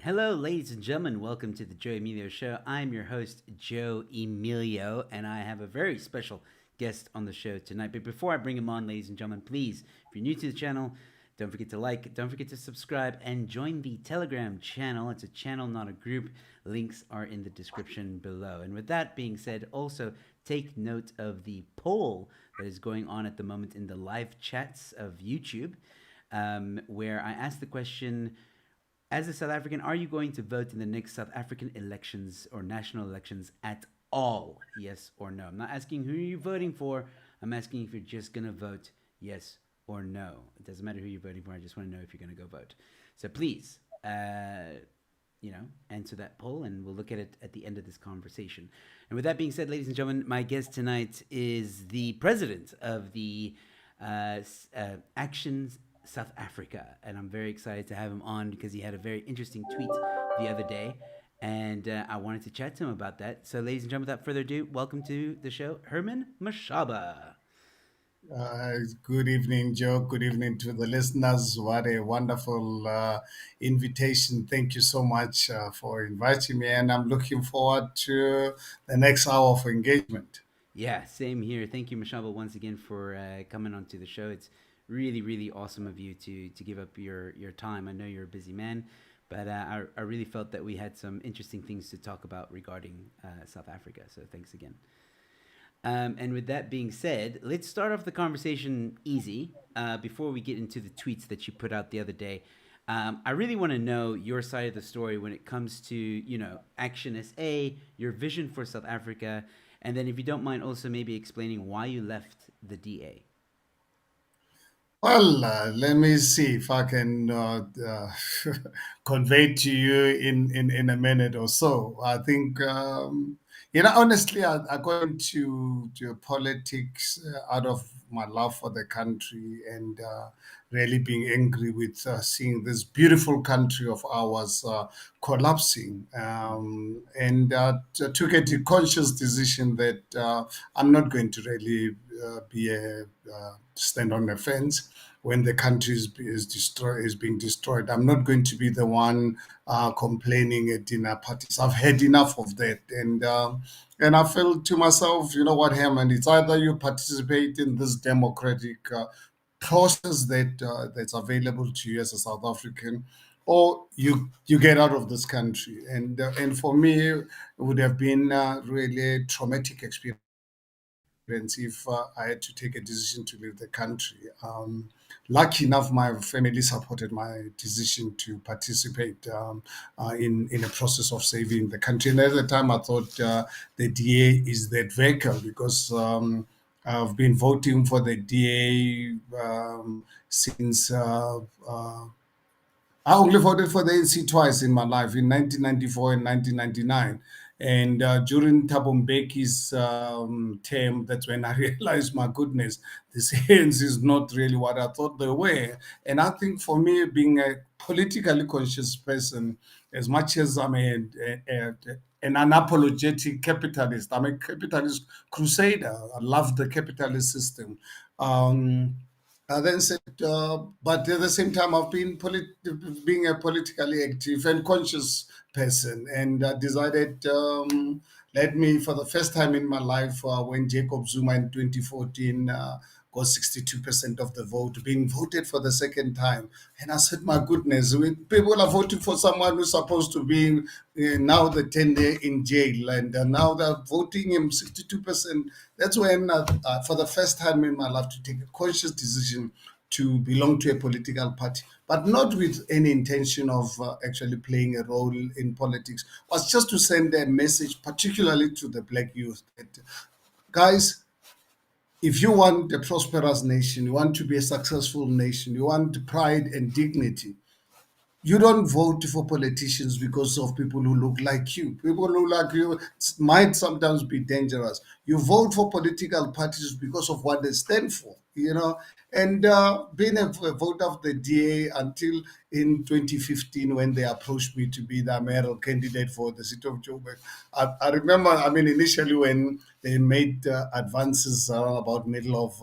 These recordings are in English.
Hello, ladies and gentlemen. Welcome to the Joe Emilio Show. I'm your host, Joe Emilio, and I have a very special guest on the show tonight. But before I bring him on, ladies and gentlemen, please, if you're new to the channel, don't forget to like, don't forget to subscribe, and join the Telegram channel. It's a channel, not a group. Links are in the description below. And with that being said, also take note of the poll that is going on at the moment in the live chats of YouTube, where I asked the question, as a South African, are you going to vote in the next South African elections or national elections at all? Yes or no? I'm not asking who you're voting for. I'm asking if you're just going to vote yes or no. It doesn't matter who you're voting for. I just want to know if you're going to go vote. So please, answer that poll, and we'll look at it at the end of this conversation. And with that being said, ladies and gentlemen, my guest tonight is the president of the Actions South Africa, and I'm very excited to have him on because he had a very interesting tweet the other day, and I wanted to chat to him about that. So, ladies and gentlemen, without further ado, welcome to the show, Herman Mashaba. Good evening, Joe. Good evening to the listeners. What a wonderful invitation. Thank you so much for inviting me, and I'm looking forward to the next hour of engagement. Yeah, same here. Thank you, Mashaba, once again for coming onto the show. It's really, really awesome of you to give up your time. I know you're a busy man, but I really felt that we had some interesting things to talk about regarding South Africa. So thanks again. And with that being said, let's start off the conversation easy before we get into the tweets that you put out the other day. I really want to know your side of the story when it comes to, Action SA, your vision for South Africa, and then if you don't mind also maybe explaining why you left the DA. Well, let me see if I can convey to you in a minute or so. I think, honestly, I got into politics out of my love for the country and really being angry with seeing this beautiful country of ours collapsing. And took a conscious decision that I'm not going to really be a stand on the fence when the country is being destroyed. I'm not going to be the one complaining at dinner parties. I've had enough of that, and I felt to myself, you know what, Herman? It's either you participate in this democratic process that's available to you as a South African, or you get out of this country. And for me, it would have been really a traumatic experience if I had to take a decision to leave the country. Lucky enough, my family supported my decision to participate in a process of saving the country. And at the time, I thought the DA is that vehicle because I've been voting for the DA since. I only voted for the ANC twice in my life, in 1994 and 1999. And during Thabo Mbeki's term, that's when I realized, my goodness, this ANC is not really what I thought they were. And I think for me, being a politically conscious person, as much as I'm an unapologetic capitalist, I'm a capitalist crusader. I love the capitalist system. I then said, but at the same time, I've been being a politically active and conscious person, and decided, let me, for the first time in my life, when Jacob Zuma in 2014 got 62% of the vote, being voted for the second time. And I said, my goodness, people are voting for someone who's supposed to be now the 10-day in jail, and now they're voting him 62%. That's when, for the first time in my life, to take a conscious decision to belong to a political party, but not with any intention of actually playing a role in politics, was just to send a message, particularly to the black youth, that, guys, if you want a prosperous nation, you want to be a successful nation, you want pride and dignity, you don't vote for politicians because of people who look like you. People who look like you might sometimes be dangerous. You vote for political parties because of what they stand for, And being a voter of the DA until in 2015, when they approached me to be the mayoral candidate for the city of Joburg, I remember, initially when they made advances about middle of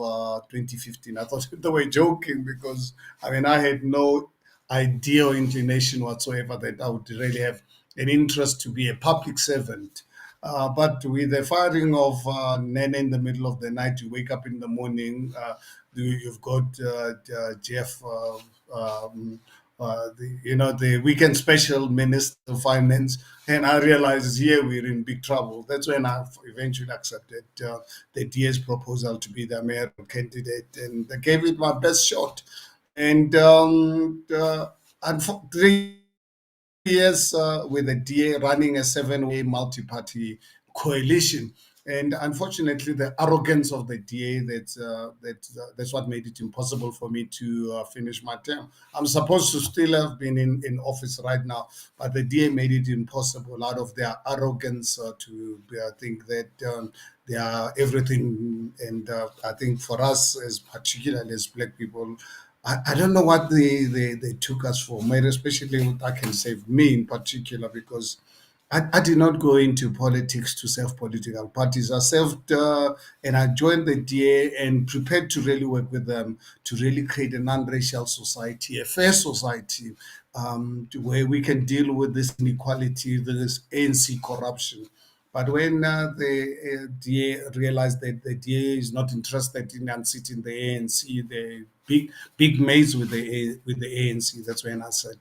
2015, I thought they were joking because, I had no idea or inclination whatsoever that I would really have an interest to be a public servant. But with the firing of Nene in the middle of the night, you wake up in the morning, you've got Jeff, the weekend special minister of finance, and I realized here we're in big trouble. That's when I eventually accepted the DA's proposal to be the mayoral candidate, and I gave it my best shot. And unfortunately, years with the DA running a seven-way multi-party coalition. And unfortunately, the arrogance of the DA that's what made it impossible for me to finish my term. I'm supposed to still have been in office right now, but the DA made it impossible out of their arrogance to think that they are everything. And I think for us, as particularly as Black people, I don't know what they took us for, maybe especially what I can say me in particular, because I did not go into politics to serve political parties. I served and I joined the DA and prepared to really work with them to really create a non-racial society, a fair society, where we can deal with this inequality, this ANC corruption. But when the DA realized that the DA is not interested in unseating the ANC, the big maze with the ANC, that's when I said,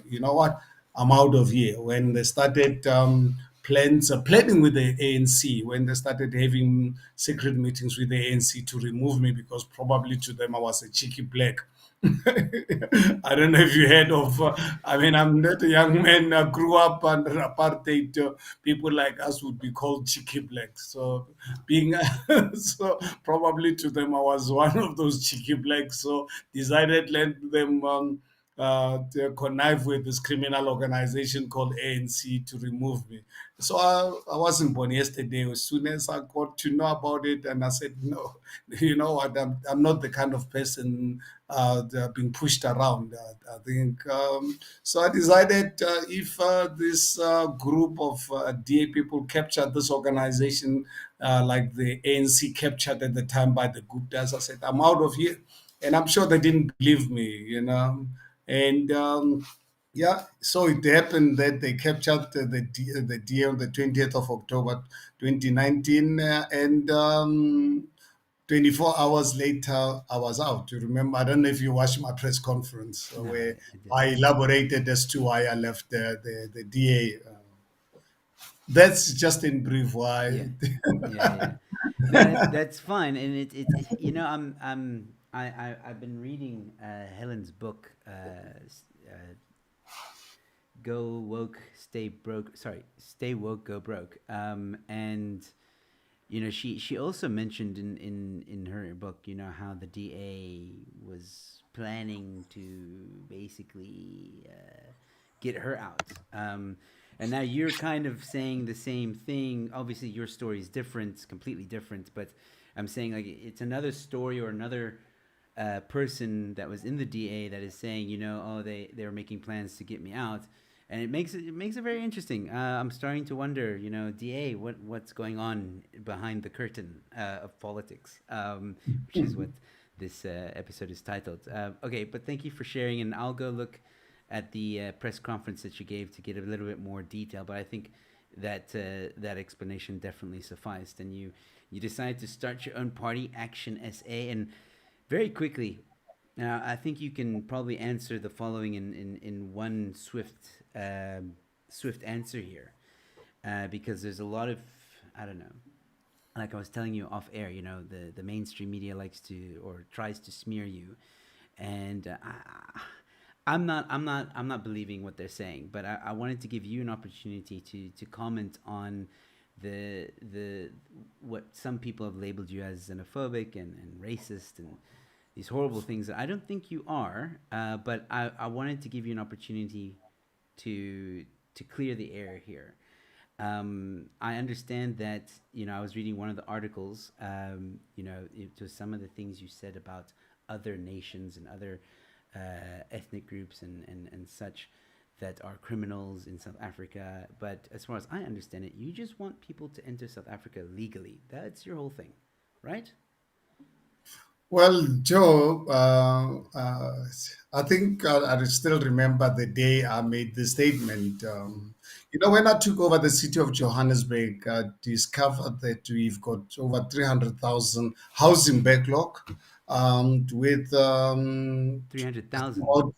you know what, I'm out of here. When they started planning with the ANC, when they started having secret meetings with the ANC to remove me because probably to them I was a cheeky black. I don't know if you heard of. I mean, I'm not a young man. I grew up under apartheid. People like us would be called cheeky blacks. So, being so probably to them, I was one of those cheeky blacks. So, decided let them to connive with this criminal organization called ANC to remove me. So I wasn't born yesterday. As soon as I got to know about it, and I said, no, you know what, I'm not the kind of person being pushed around. I think so. I decided if this group of DA people captured this organization, like the ANC captured at the time by the Guptas, I said, I'm out of here. And I'm sure they didn't believe me, and yeah, so it happened that they captured the deer on the 20th of October 2019, and 24 hours later, I was out. You remember, I don't know if you watched my press conference No, where I I didn't. elaborated as to why I left the DA. That's just in brief Yeah, why. yeah, yeah. No, that's fine, and I've been reading Helen's book, Go Woke, Stay Broke. Sorry, Stay Woke, Go Broke. And she also mentioned in her book, how the DA was planning to basically get her out. And now you're kind of saying the same thing. Obviously, your story is different, completely different. But I'm saying like it's another story or another person that was in the DA that is saying, oh, they were making plans to get me out, and it makes it very interesting. I'm starting to wonder, DA, what's going on behind the curtain of politics, which is what this episode is titled. Okay, but thank you for sharing, and I'll go look at the press conference that you gave to get a little bit more detail. But I think that explanation definitely sufficed, and you decided to start your own party, Action SA, and very quickly. Now, I think you can probably answer the following in one swift answer here, because there's a lot of, I don't know, like I was telling you off air, the mainstream media likes to or tries to smear you, and I'm not believing what they're saying, but I wanted to give you an opportunity to comment on the what some people have labeled you as xenophobic and racist and these horrible things that I don't think you are, but I wanted to give you an opportunity to clear the air here. I understand that I was reading one of the articles. To some of the things you said about other nations and other ethnic groups and such that are criminals in South Africa. But as far as I understand it, you just want people to enter South Africa legally. That's your whole thing, right? Well, Joe, I think I still remember the day I made the statement. When I took over the city of Johannesburg, I discovered that we've got over 300,000 housing backlog, with 300,000. about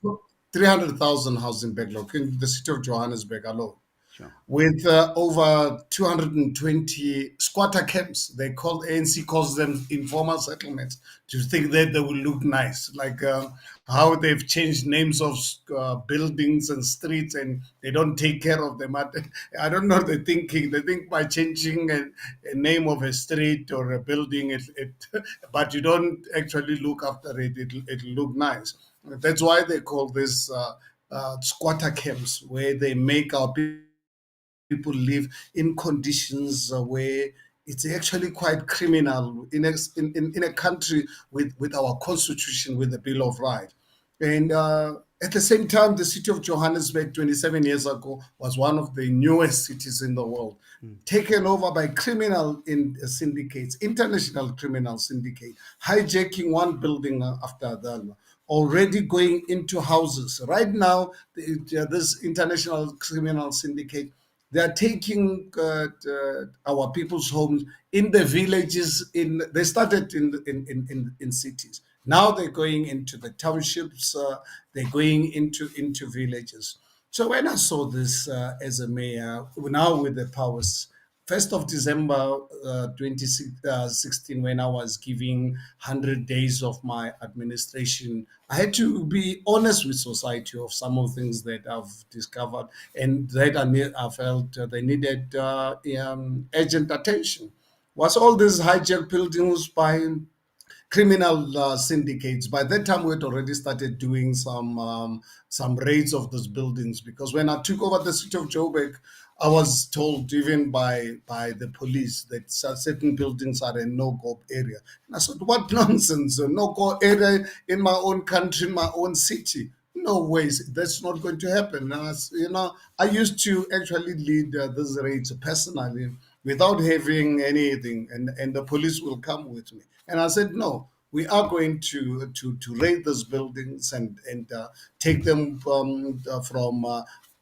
300,000 housing backlog in the city of Johannesburg alone, Sure. with over 220 squatter camps. They call ANC calls them informal settlements to think that they will look nice, like how they've changed names of buildings and streets, and they don't take care of them. I don't know the thinking. They think by changing a name of a street or a building, but you don't actually look after it. It'll look nice. That's why they call this squatter camps, where they make our people live in conditions where it's actually quite criminal in a country with our constitution, with the Bill of Rights. And at the same time, the city of Johannesburg 27 years ago was one of the newest cities in the world, Mm. taken over by criminal syndicates, international criminal syndicate, hijacking one building after the other, already going into houses. Right now, this international criminal syndicate, they are taking our people's homes in the villages. They started in cities. Now they're going into the townships. They're going into villages. So when I saw this as a mayor, now with the powers, 1st of December 2016, when I was giving 100 days of my administration, I had to be honest with society of some of the things that I've discovered, and that I felt they needed urgent attention. Was all these hijacked buildings by criminal syndicates? By that time, we had already started doing some raids of those buildings, because when I took over the city of Joburg, I was told even by the police that certain buildings are a no-go area. And I said, "What nonsense! A no-go area in my own country, in my own city? No ways. That's not going to happen." And I used to actually lead these raids personally without having anything, and the police will come with me. And I said, "No, we are going to raid those buildings and take them from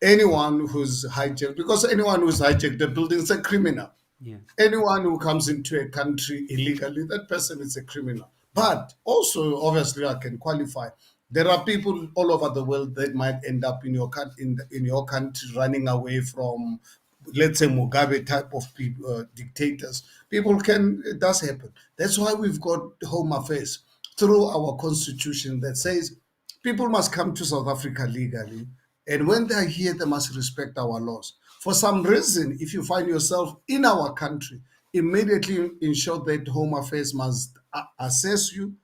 anyone who's hijacked, because anyone who's hijacked the building is a criminal. Yeah. Anyone who comes into a country illegally, that person is a criminal." But also, obviously, I can qualify. There are people all over the world that might end up in in your country, running away from, let's say, Mugabe type of people, dictators. People can It does happen. That's why we've got Home Affairs through our constitution that says people must come to South Africa legally, and when they're here, they must respect our laws. For some reason, if you find yourself in our country, immediately ensure that Home Affairs must assess you.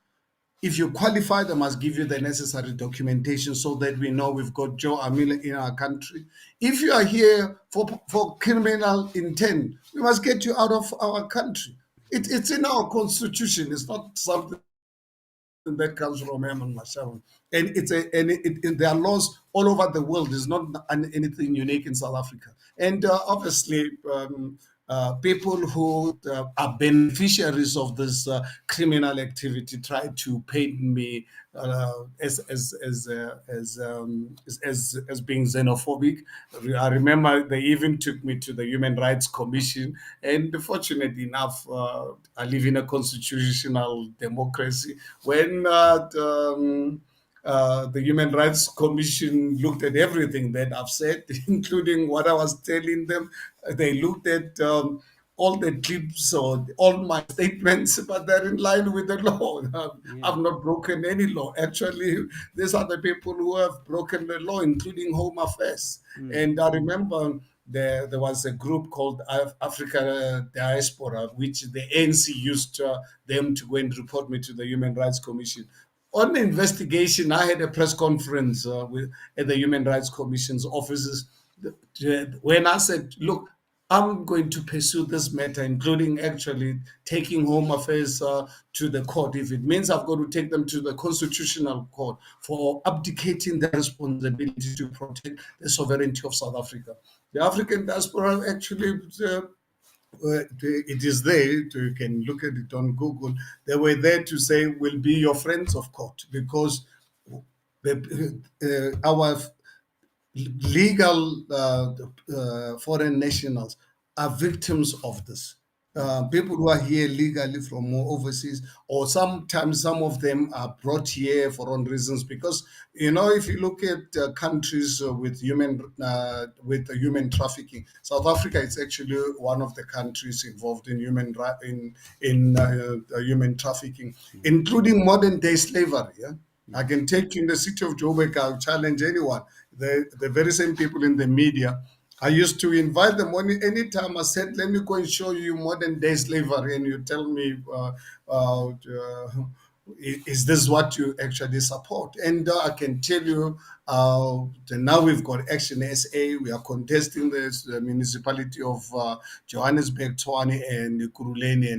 If you qualify, they must give you the necessary documentation so that we know we've got Joe Amila in our country. If you are here for criminal intent, we must get you out of our country. It's in our constitution. It's not something that comes from Herman Mashaba. And there are laws all over the world. It's not anything unique in South Africa. And obviously, people who are beneficiaries of this criminal activity try to paint me as being xenophobic. I remember they even took me to the Human Rights Commission, and fortunately enough, I live in a constitutional democracy. When the Human Rights Commission looked at everything that I've said, including what I was telling them. They looked at all the clips or all my statements, but they're in line with the law. Yeah. I've not broken any law. Actually, these are the people who have broken the law, including Home Affairs. Mm. And I remember there was a group called Africa Diaspora, which the ANC used them to go and report me to the Human Rights Commission. On the investigation, I had a press conference at the Human Rights Commission's offices, when I said, "Look, I'm going to pursue this matter, including actually taking Home Affairs to the court. If it means I've got to take them to the Constitutional Court for abdicating their responsibility to protect the sovereignty of South Africa." The African diaspora actually it is there. You can look at it on Google. They were there to say, "Will be your friends of court," because our legal foreign nationals are victims of this. People who are here legally from overseas, or sometimes some of them are brought here for wrong reasons. Because if you look at countries with human trafficking, South Africa is actually one of the countries involved in human trafficking, including modern day slavery. Yeah? I can take you in the city of Joburg. I'll challenge anyone. The very same people in the media. I used to invite them anytime I said, "Let me go and show you modern day slavery," and you tell me, "Is this what you actually support?" And I can tell you, now we've got Action SA. We are contesting the municipality of Johannesburg, Tshwane, and Kuruleni,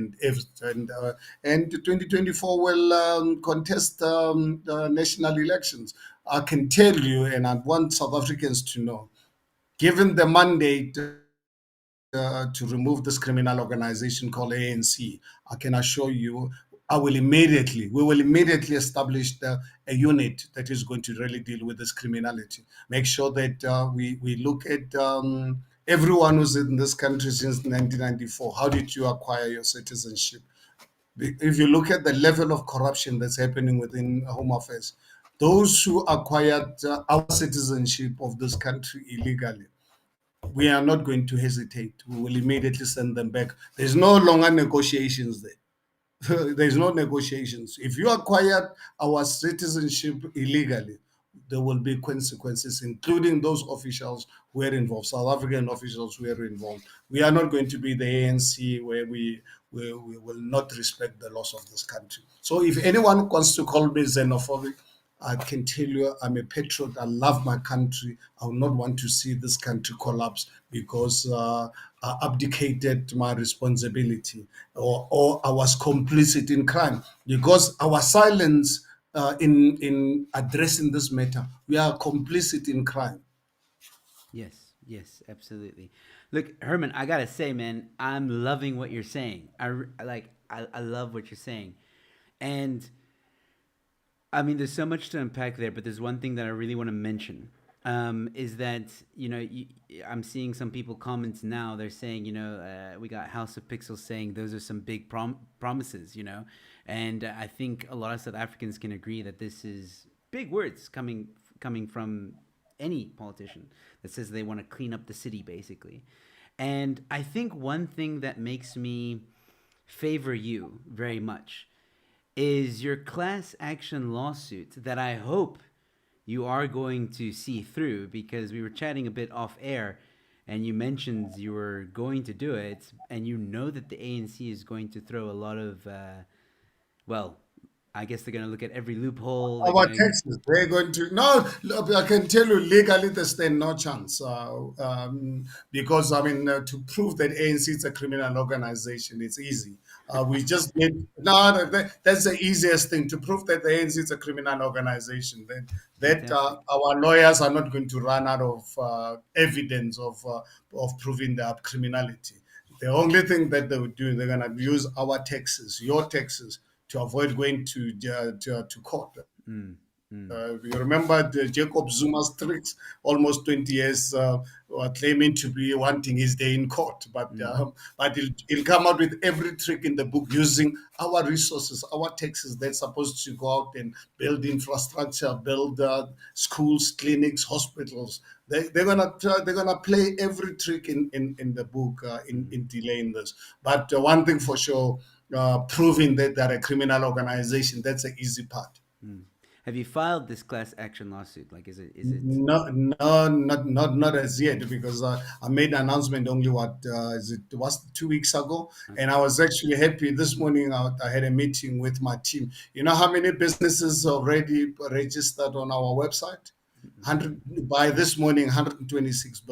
and 2024 will contest the national elections. I can tell you, and I want South Africans to know, given the mandate to remove this criminal organization called ANC, I can assure you, we will immediately establish a unit that is going to really deal with this criminality. Make sure that we look at everyone who's in this country since 1994. How did you acquire your citizenship? If you look at the level of corruption that's happening within Home Affairs, those who acquired our citizenship of this country illegally, we are not going to hesitate. We will immediately send them back. There's no longer negotiations there. There's no negotiations. If you acquired our citizenship illegally, there will be consequences, including those officials who were involved, South African officials who were involved. We are not going to be the ANC where we will not respect the laws of this country. So if anyone wants to call me xenophobic, I can tell you I'm a patriot. I love my country. I would not want to see this country collapse because I abdicated my responsibility, or I was complicit in crime. Because our silence in addressing this matter, we are complicit in crime. Yes, yes, absolutely. Look, Herman, I gotta say, man, I'm loving what you're saying. I love what you're saying, and I mean, there's so much to unpack there, but there's one thing that I really want to mention. Is that I'm seeing some people comments now. They're saying, we got House of Pixels saying those are some big promises, and I think a lot of South Africans can agree that this is big words coming from any politician that says they want to clean up the city, basically. And I think one thing that makes me favor you very much is your class action lawsuit that I hope you are going to see through, because we were chatting a bit off air and you mentioned you were going to do it, and you know that the ANC is going to throw a lot of, well, I guess they're going to look at every loophole. They're Our going to, taxes, they're going to no. Look, I can tell you legally, they stand no chance. Because I mean, to prove that ANC is a criminal organization, it's easy. We just need that's the easiest thing to prove that the ANC is a criminal organization. That fantastic. our lawyers are not going to run out of evidence of proving their criminality. The only thing that they would do, they're going to use our taxes, your taxes, to avoid going to court. Mm, mm, You remember the Jacob Zuma's tricks, almost 20 years, claiming to be wanting his day in court, mm, but he'll come out with every trick in the book using our resources, our taxes that's supposed to go out and build infrastructure, build schools, clinics, hospitals. They're gonna play every trick in the book mm, in delaying this. But one thing for sure, proving that they're a criminal organization, that's the easy part. mm. Have you filed this class action lawsuit? Like, is it No, no, not as yet, because I made an announcement only it was 2 weeks ago, and okay? I was actually happy this morning. I had a meeting with my team. You know how many businesses already registered on our website? 100 by this morning, 126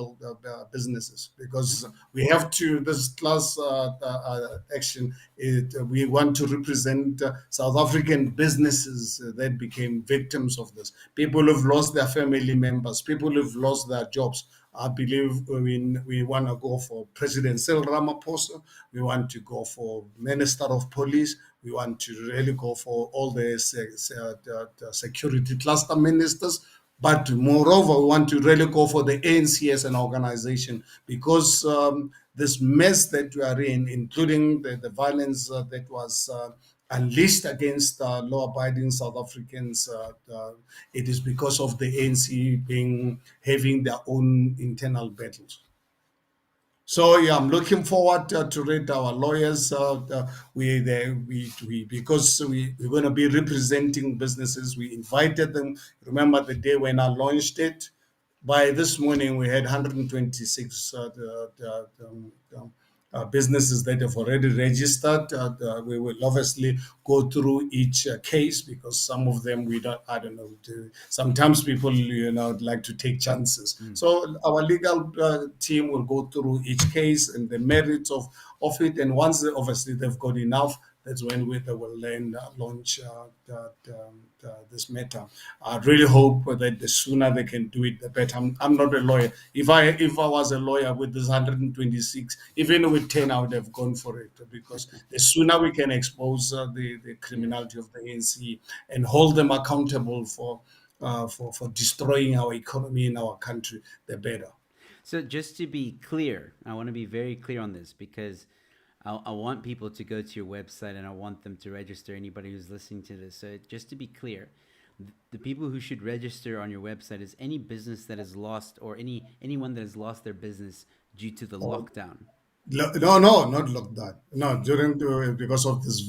businesses, because Okay. we have to, this class action, we want to represent South African businesses that became victims of this. People who've lost their family members, people who've lost their jobs. I believe we want to go for President Cyril Ramaphosa. We want to go for Minister of Police. We want to really go for all the security cluster ministers. But moreover, we want to really go for the ANC as an organization, because this mess that we are in, including the violence that was unleashed against law-abiding South Africans, it is because of the ANC having their own internal battles. So yeah, I'm looking forward to read our lawyers. Because we're going to be representing businesses. We invited them. Remember the day when I launched it? By this morning, we had 126 businesses that have already registered. We will obviously go through each case, because some of them we don't. I don't know. Sometimes people, like to take chances. Mm. So our legal team will go through each case and the merits of it. And once obviously they've got enough, that's when they will then launch this matter. I really hope that the sooner they can do it, the better. I'm not a lawyer. If I was a lawyer with this 126, even with 10, I would have gone for it, because the sooner we can expose the Yes. criminality of the ANC and hold them accountable for destroying our economy in our country, the better. So just to be clear, I want to be very clear on this, because I want people to go to your website and I want them to register, anybody who's listening to this. So just to be clear, the people who should register on your website is any business that has lost, or anyone that has lost their business due to the Oh, lockdown. no, not lockdown. No, because of this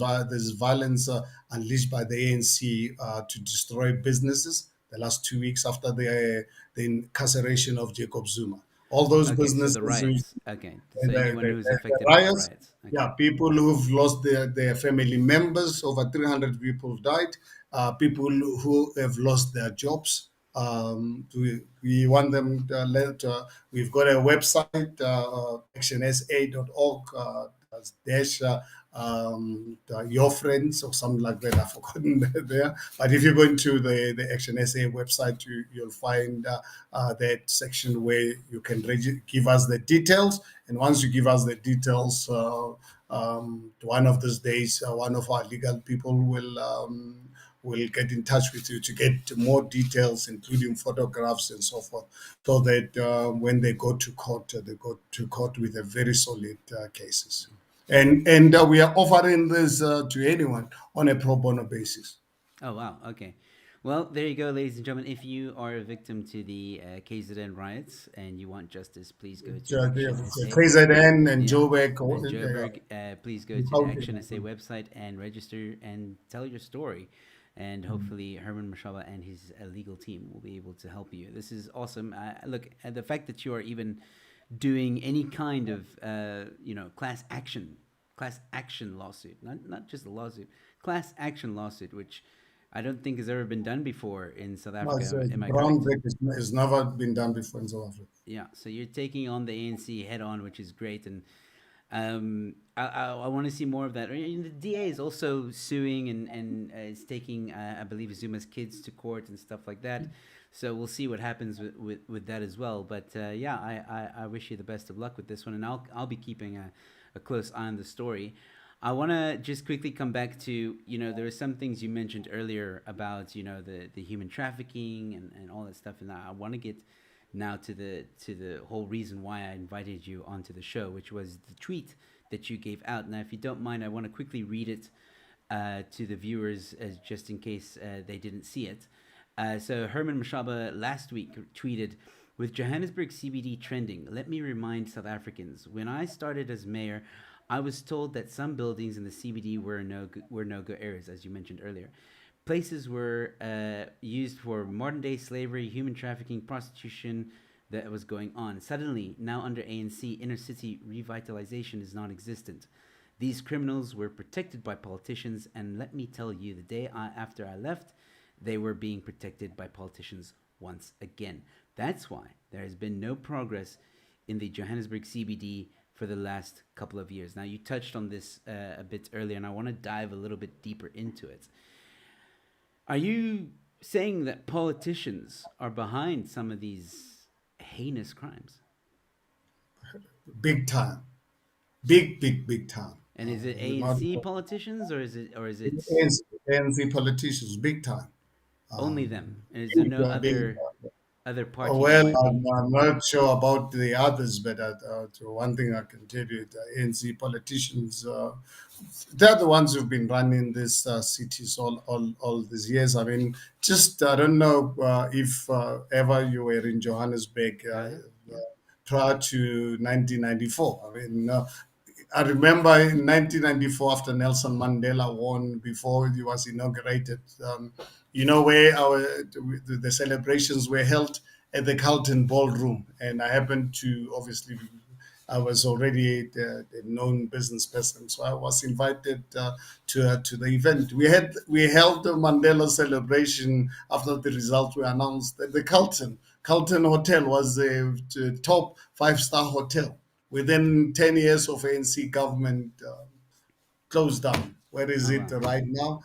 violence unleashed by the ANC to destroy businesses the last 2 weeks after the incarceration of Jacob Zuma. All those Okay, so the businesses, riots. Okay, so the, anyone the, who's the affected by the riots, riots. Okay. yeah, people who've lost their family members, over 300 people died, people who have lost their jobs. We want them to we've got a website, actionsa.org, dash your friends or something like that. I've forgotten there. But if you go into the Action SA website, you'll find that section where you can give us the details. And once you give us the details, one of those days, one of our legal people will get in touch with you to get more details, including photographs and so forth, so that when they go to court, they go to court with a very solid cases. And we are offering this to anyone on a pro bono basis. Oh wow. Okay. Well, there you go, ladies and gentlemen. If you are a victim to the KZN riots and you want justice, please go to Action SA. KZN and Yeah. Joburg, And Joburg, please go to the Action SA yeah. website and register and tell your story. And hopefully, Herman Mashaba and his legal team will be able to help you. This is awesome. Look, the fact that you are even doing any kind of, class action lawsuit, not just a lawsuit, class action lawsuit, which I don't think has ever been done before in South No, Africa. Am I correct? groundbreaking. It's never been done before in South Africa. Yeah. So you're taking on the ANC head on, which is great, and I want to see more of that. I mean, the DA is also suing and is taking, I believe, Zuma's kids to court and stuff like that. So we'll see what happens with that as well. But yeah, I wish you the best of luck with this one, and I'll be keeping a close eye on the story. I want to just quickly come back to, there were some things you mentioned earlier about, the human trafficking and all that stuff. And I want to get now to the whole reason why I invited you onto the show, which was the tweet that you gave out. Now, if you don't mind, I want to quickly read it to the viewers, just in case they didn't see it. So Herman Mashaba last week tweeted, with Johannesburg CBD trending, let me remind South Africans, when I started as mayor, I was told that some buildings in the CBD were no-go areas, as you mentioned earlier. Places were used for modern-day slavery, human trafficking, prostitution that was going on. Suddenly, now under ANC, inner-city revitalisation is non-existent. These criminals were protected by politicians, and let me tell you, the day after I left, they were being protected by politicians once again. That's why there has been no progress in the Johannesburg CBD for the last couple of years. Now, you touched on this a bit earlier, and I want to dive a little bit deeper into it. Are you saying that politicians are behind some of these heinous crimes? Big time, big time. And is it Not ANC politicians, or is it ANC politicians, big time. only them? And is there no Big, other oh, party well, members? I'm not sure about the others, but one thing I can tell you, the ANC politicians, they're the ones who've been running these cities all these years. I mean, just I don't know if ever you were in Johannesburg I have, yeah. prior to 1994. I mean, I remember in 1994, after Nelson Mandela won, before he was inaugurated, where the celebrations were held at the Carlton Ballroom, and I happened to obviously. I was already a known business person, so I was invited to the event. We held the Mandela celebration after the results were announced at the Carlton Hotel was the top five-star hotel. Within 10 years of ANC government, closed down. Where is Oh it wow. right now?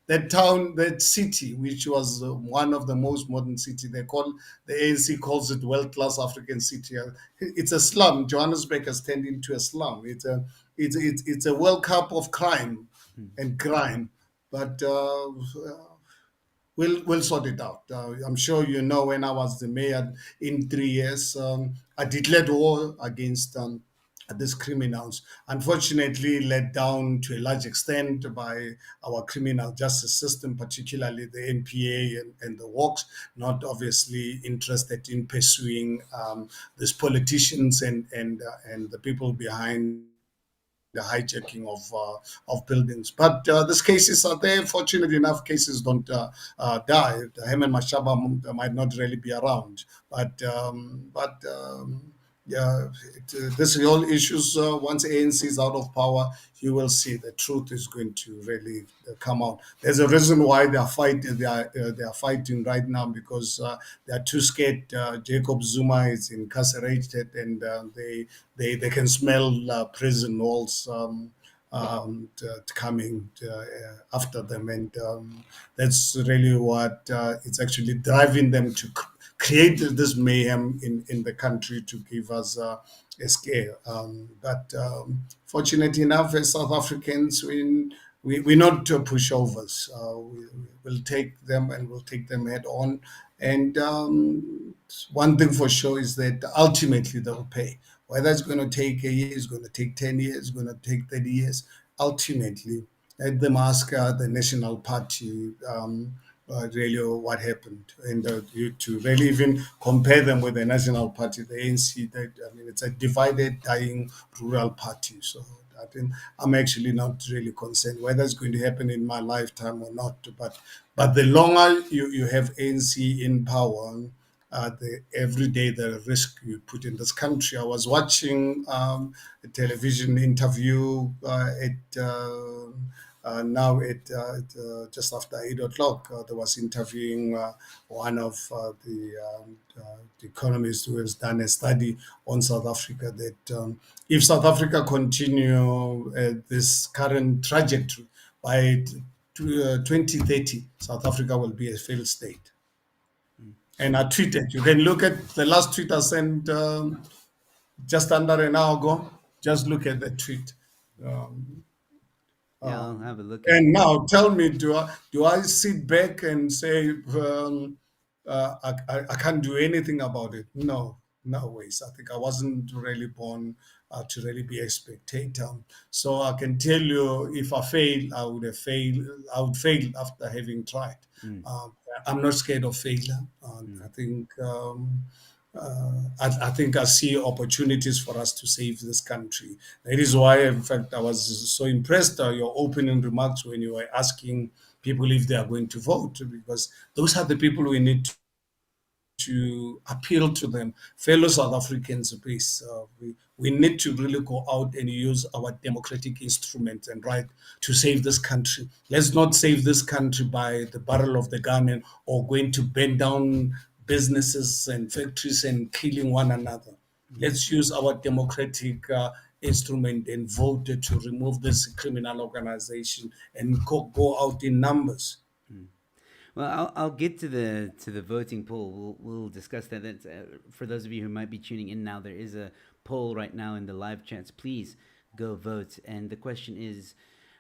That town, that city, which was one of the most modern city, the ANC calls it world class African city. It's a slum. Johannesburg has turned into a slum. It's a World Cup of crime Hmm. and grime, but we'll sort it out. I'm sure you know when I was the mayor in 3 years, I declared war against these criminals. Unfortunately, led down to a large extent by our criminal justice system, particularly the NPA and the WOCs, not obviously interested in pursuing these politicians and the people behind the hijacking of buildings. But these cases are there. Fortunately enough, cases don't die. Herman Mashaba might not really be around, but yeah, this whole issues. Once ANC is out of power, you will see the truth is going to really come out. There's a reason why they are fighting. They are fighting right now because they are too scared. Jacob Zuma is incarcerated, and they can smell prison walls. Coming after them, and that's really what it's actually driving them to create this mayhem in the country to give us a scare. But fortunately enough, as South Africans, we're not pushovers. We'll take them and we'll take them head on. And one thing for sure is that ultimately they'll pay. Whether it's going to take a year, it's going to take 10 years, it's going to take 30 years. Ultimately, let them ask the National Party really what happened. And to really even compare them with the National Party, the ANC, I mean, it's a divided, dying rural party. So I think I'm actually not really concerned whether it's going to happen in my lifetime or not. But the longer you have ANC in power, every day the risk you put in this country. I was watching a television interview now just after 8 o'clock. There was interviewing one of the economists who has done a study on South Africa that if South Africa continue this current trajectory by 2030, South Africa will be a failed state. Mm. And I tweeted. You can look at the last tweet I sent just under an hour ago. Just look at the tweet. Um, Yeah, I'll have a look at and it. now tell me, do I sit back and say I can't do anything about it? No, no ways. I think I wasn't really born to really be a spectator. So I can tell you, if I fail, I would have failed. I would fail after having tried. Mm. Um, I'm not scared of failure. Mm. I think. I think I see opportunities for us to save this country. That is why, in fact, I was so impressed your opening remarks when you were asking people if they are going to vote, because those are the people we need to to appeal to them, fellow South Africans, please. We need to really go out and use our democratic instruments and right to save this country. Let's not save this country by the barrel of the gun or going to burn down businesses and factories and killing one another. Let's use our democratic instrument and vote to remove this criminal organization and go out in numbers. Well, I'll get to the voting poll. We'll discuss that. That's, for those of you who might be tuning in now, there is a poll right now in the live chats. Please go vote. And the question is,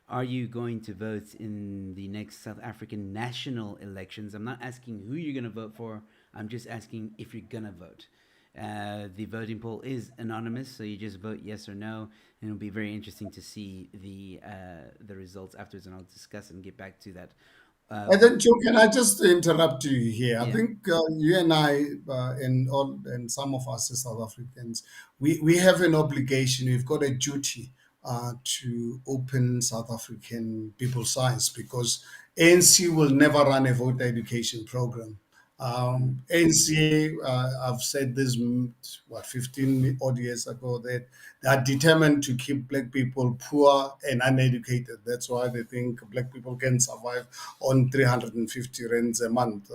are you going to vote in the next South African national elections? I'm not asking who you're going to vote for. I'm just asking if you're going to vote. The voting poll is anonymous, so you just vote yes or no, and it'll be very interesting to see the results afterwards, and I'll discuss and get back to that. And then, Joe, can I just interrupt you here? I Yeah. think you and I and some of us as South Africans, we have an obligation. We've got a duty to open South African people's eyes because ANC will never run a voter education program. ANC, I've said this, 15 odd years ago, that they are determined to keep black people poor and uneducated. That's why they think black people can survive on 350 rands a month.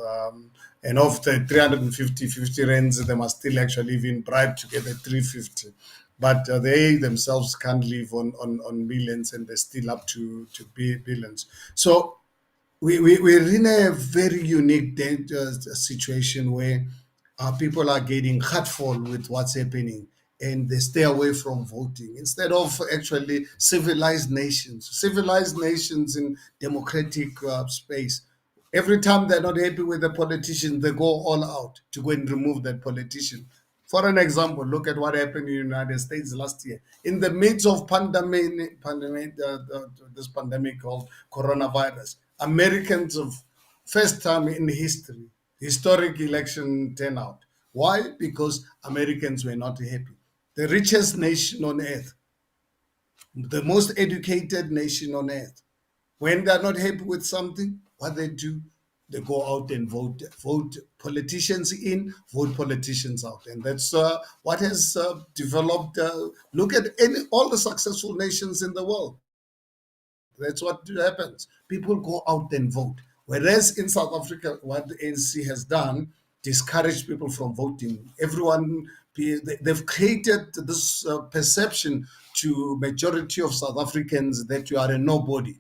And of the 350 rands, they must still actually even bribe to get the 350. But they themselves can't live on millions and they're still up to billions. So we're in a very unique situation where people are getting hurtful with what's happening and they stay away from voting instead of actually civilized nations in democratic space. Every time they're not happy with the politician, they go all out to go and remove that politician. For an example, look at what happened in the United States last year. In the midst of this pandemic called coronavirus, Americans of first time in history, historic election turnout. Why? Because Americans were not happy. The richest nation on earth, the most educated nation on earth, when they're not happy with something, what they do, they go out and vote politicians in, vote politicians out, and that's what has developed. Look at all the successful nations in the world. That's what happens. People go out and vote. Whereas in South Africa, what the ANC has done, discouraged people from voting. Everyone, they've created this perception to majority of South Africans that you are a nobody.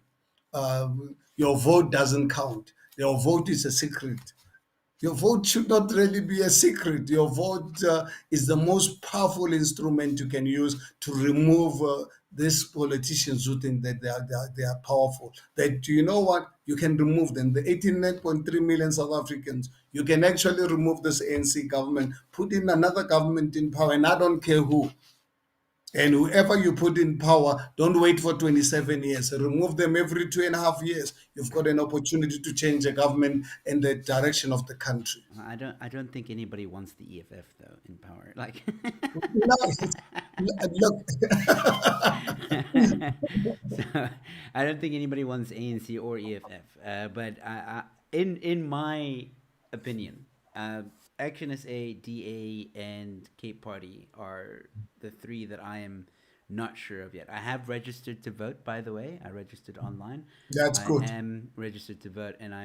Your vote doesn't count. Your vote is a secret. Your vote should not really be a secret. Your vote is the most powerful instrument you can use to remove these politicians who think that they are powerful. That you know what? You can remove them. The 89.3 million South Africans, you can actually remove this ANC government, put in another government in power, and I don't care who. And whoever you put in power, don't wait for 27 years. Remove them every 2.5 years. You've got an opportunity to change the government and the direction of the country. I don't think anybody wants the EFF though in power. Like, No, look, so I don't think anybody wants ANC or EFF. But in my opinion, Action SA, DA, and Cape Party are the three that I am not sure of yet. I have registered to vote, by the way. I registered online. that's I good. am registered to vote, and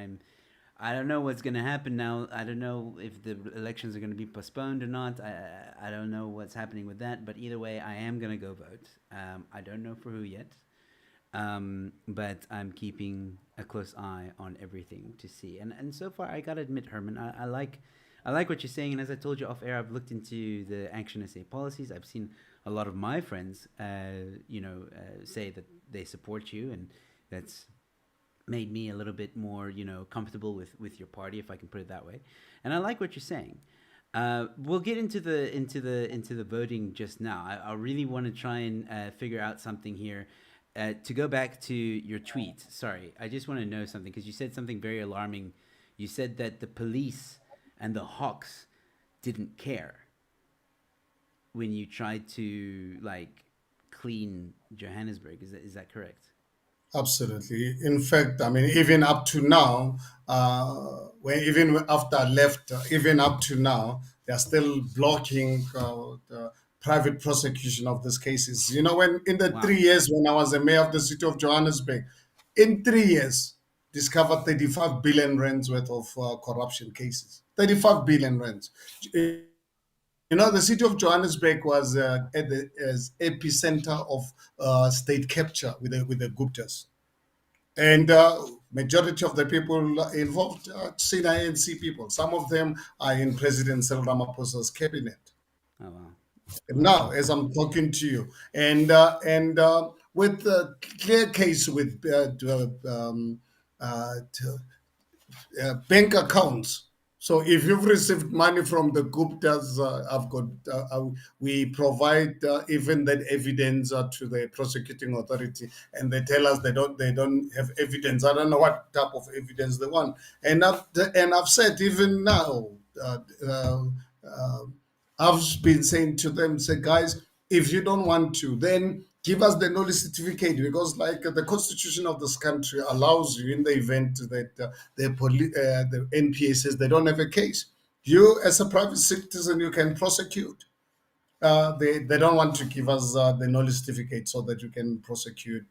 I don't know what's going to happen now. I don't know if the elections are going to be postponed or not. I don't know what's happening with that. But either way, I am going to go vote. I don't know for who yet. But I'm keeping a close eye on everything to see. And so far, I gotta admit, Herman, I like what you're saying. And as I told you off air, I've looked into the Action SA policies. I've seen a lot of my friends, say that they support you, and that's made me a little bit more, comfortable with your party, if I can put it that way. And I like what you're saying. We'll get into the voting just now. I really want to try and figure out something here. To go back to your tweet, sorry, I just want to know something because you said something very alarming. You said that the police and the Hawks didn't care when you tried to like clean Johannesburg. Is that correct? Absolutely. In fact, I mean, even up to now, when even after I left, even up to now, they are still blocking the private prosecution of these cases. You know, when in the Wow. 3 years when I was the mayor of the city of Johannesburg, in 3 years, discovered 35 billion rands worth of corruption cases. 35 billion rands. You know, the city of Johannesburg was at the as epicenter of state capture with the Guptas, and majority of the people involved are senior ANC people. Some of them are in President Cyril Ramaphosa's cabinet Oh wow. Wow. now, as I'm talking to you, and with a clear case with bank accounts. So if you've received money from the Guptas, I've got we provide even that evidence to the prosecuting authority, and they tell us they don't have evidence. I don't know what type of evidence they want, and I've said even now. Uh, uh, I've been saying to them, say, guys, if you don't want to, then give us the knowledge certificate, because, like, the constitution of this country allows you, in the event that the NPA says they don't have a case, you as a private citizen you can prosecute. They don't want to give us the knowledge certificate so that you can prosecute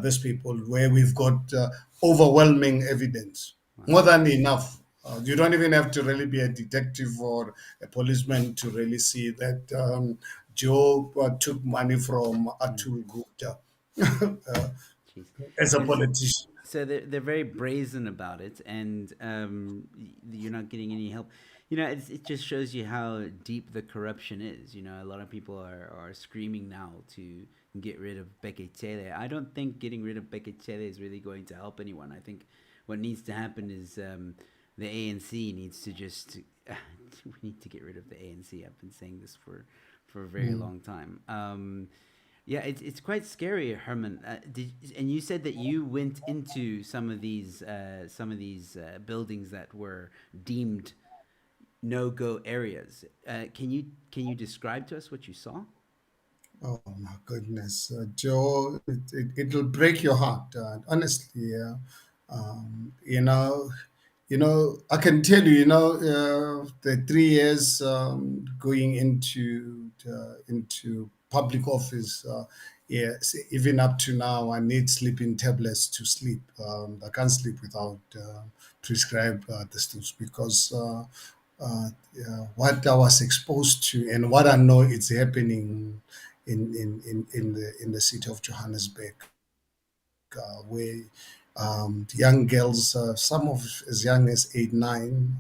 these people where we've got overwhelming evidence, Wow. more than enough. You don't even have to really be a detective or a policeman to really see that Joe took money from Mm. Atul Gupta Jeez. as a Yes. politician. So they're very brazen about it, and you're not getting any help. It just shows you how deep the corruption is. A lot of people are screaming now to get rid of Beketele. I don't think getting rid of Beketele is really going to help anyone. I think what needs to happen is the ANC needs to just we need to get rid of the ANC. I've been saying this for a very Mm. long time. Yeah, it's quite scary, Herman. And you said that you went into some of these buildings that were deemed no go areas. Can you describe to us what you saw? Oh my goodness, Joe, it'll break your heart, honestly. You know, I can tell you, the 3 years going into public office. Yes, even up to now, I need sleeping tablets to sleep. I can't sleep without prescribed these things, because what I was exposed to and what I know it's happening in the city of Johannesburg, where young girls, some of as young as 8, 9,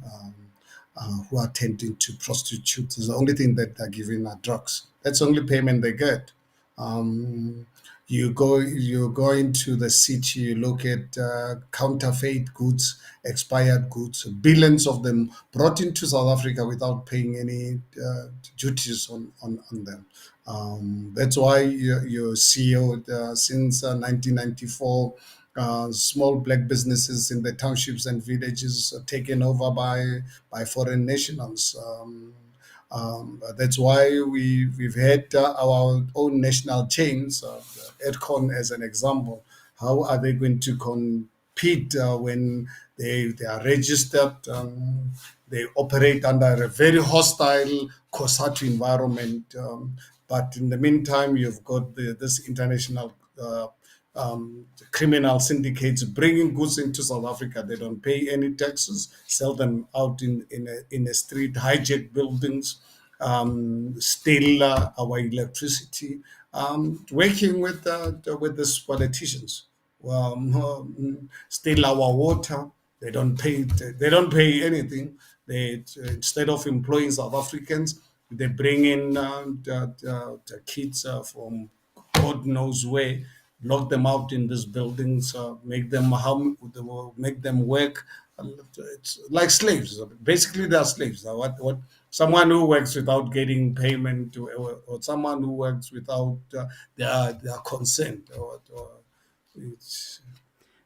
who are tending to prostitutes. The only thing that they're giving are drugs. That's the only payment they get. Um, you go into the city, you look at counterfeit goods, expired goods, billions of them brought into South Africa without paying any duties on them. That's why you see since 1994, small black businesses in the townships and villages are taken over by foreign nationals. That's why we've had our own national chains, Edcon as an example. How are they going to compete when they are registered? They operate under a very hostile COSATU environment. But in the meantime, you've got this international criminal syndicates bringing goods into South Africa. They don't pay any taxes, sell them out in a street, hijack buildings, steal our electricity, working with these politicians, steal our water. They don't pay. They don't pay anything. They, instead of employing South Africans, they bring in the kids from God knows where, lock them out in these buildings, make them work. It's like slaves. Basically, they are slaves. What someone who works without getting payment, or someone who works without their consent, or it's,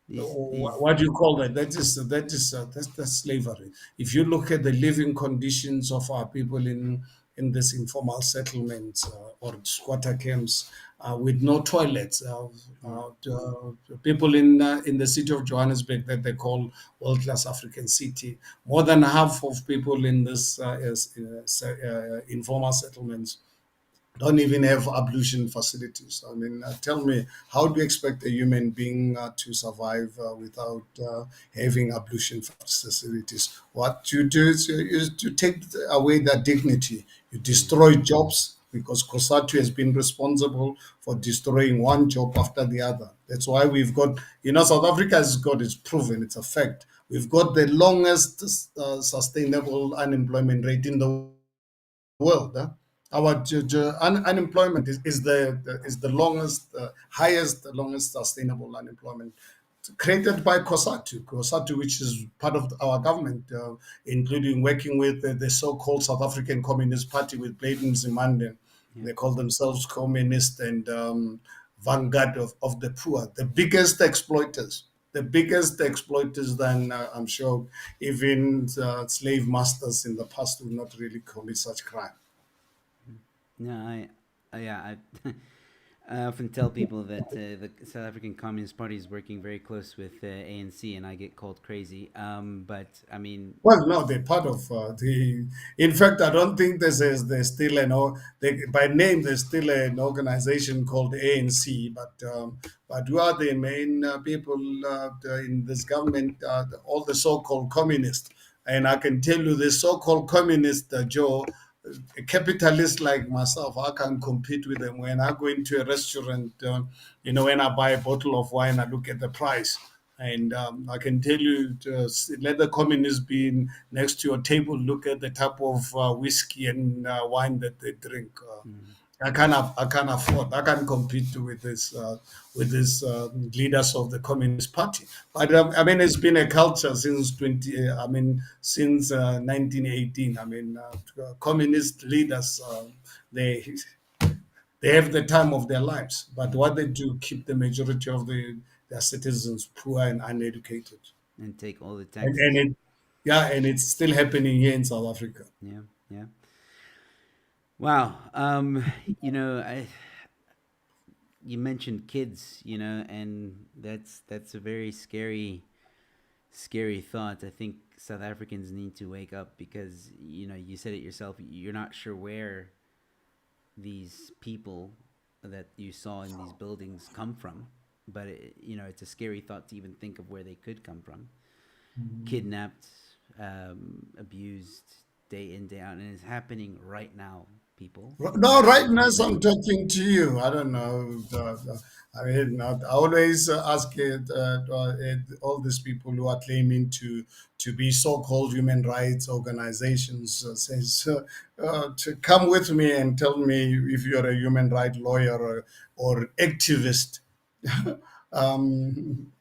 These what do you call that? That's slavery. If you look at the living conditions of our people in this informal settlements or squatter camps with no toilets. Yeah. People in the city of Johannesburg that they call world-class African city, more than half of people in this informal settlements don't even have ablution facilities. I mean, tell me, how do you expect a human being to survive without having ablution facilities? What you do is to take away that dignity. You Mm. destroy jobs because COSATU has been responsible for destroying one job after the other. That's why we've got, South Africa has got, it's proven, it's a fact. We've got the longest sustainable unemployment rate in the world. Our unemployment is the longest, highest, longest sustainable unemployment created by COSATU, which is part of our government, including working with the so-called South African Communist Party with Bladen Zimande. Yeah. They call themselves communist and vanguard of the poor, the biggest exploiters than I'm sure even slave masters in the past would not really commit such crime. No, yeah, I often tell people that the South African Communist Party is working very close with ANC, and I get called crazy. But I mean, Well, no, they're part of the. In fact, I don't think there's still by name there's still an organization called ANC, but who are the main people in this government? All the so-called communists, and I can tell you, the so-called communist Joe, a capitalist like myself, I can compete with them. When I go into a restaurant, when I buy a bottle of wine, I look at the price. And I can tell you, let the communists be next to your table, look at the type of whiskey and wine that they drink. mm, I can't afford. I can't compete with these leaders of the Communist Party. But I mean, it's been a culture since 1918. I mean, communist leaders they they have the time of their lives, but what they do keep the majority of their citizens poor and uneducated, and take all the and taxes. it yeah, and it's still happening here in South Africa. Yeah, yeah. Wow. You mentioned kids, and that's a very scary thought. I think South Africans need to wake up because you said it yourself. You're not sure where these people that you saw in these buildings come from, but it's a scary thought to even think of where they could come from. Kidnapped, abused, day in day out, and it's happening right now. People, it's No, right happening now, right as now. I'm talking to you, I don't know. I mean, I always ask all these people who are claiming to be so-called human rights organizations says to come with me and tell me if you're a human rights lawyer or activist. um,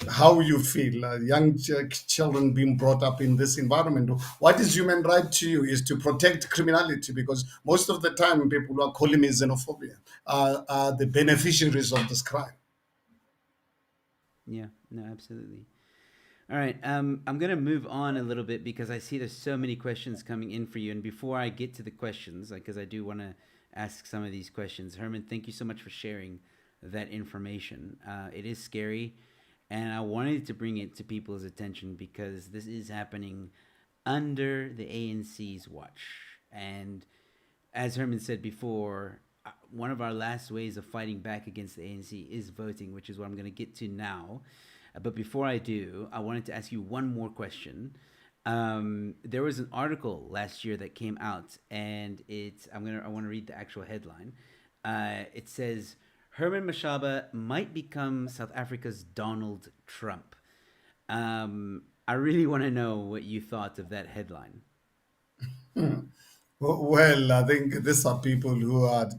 how you feel, young children being brought up in this environment. What is human right to you is to protect criminality, because most of the time people who are calling me xenophobia are the beneficiaries of this crime. Yeah, no, absolutely. All right, I'm gonna move on a little bit because I see there's so many questions coming in for you. And before I get to the questions, because I do want to ask some of these questions, Herman, thank you so much for sharing that information. It is scary, and I wanted to bring it to people's attention because this is happening under the ANC's watch. And as Herman said before, one of our last ways of fighting back against the ANC is voting, which is what I'm going to get to now. But before I do, I wanted to ask you one more question. There was an article last year that came out, and I want to read the actual headline. It says Herman Mashaba might become South Africa's Donald Trump. I really want to know what you thought of that headline. Well, I think these are people who are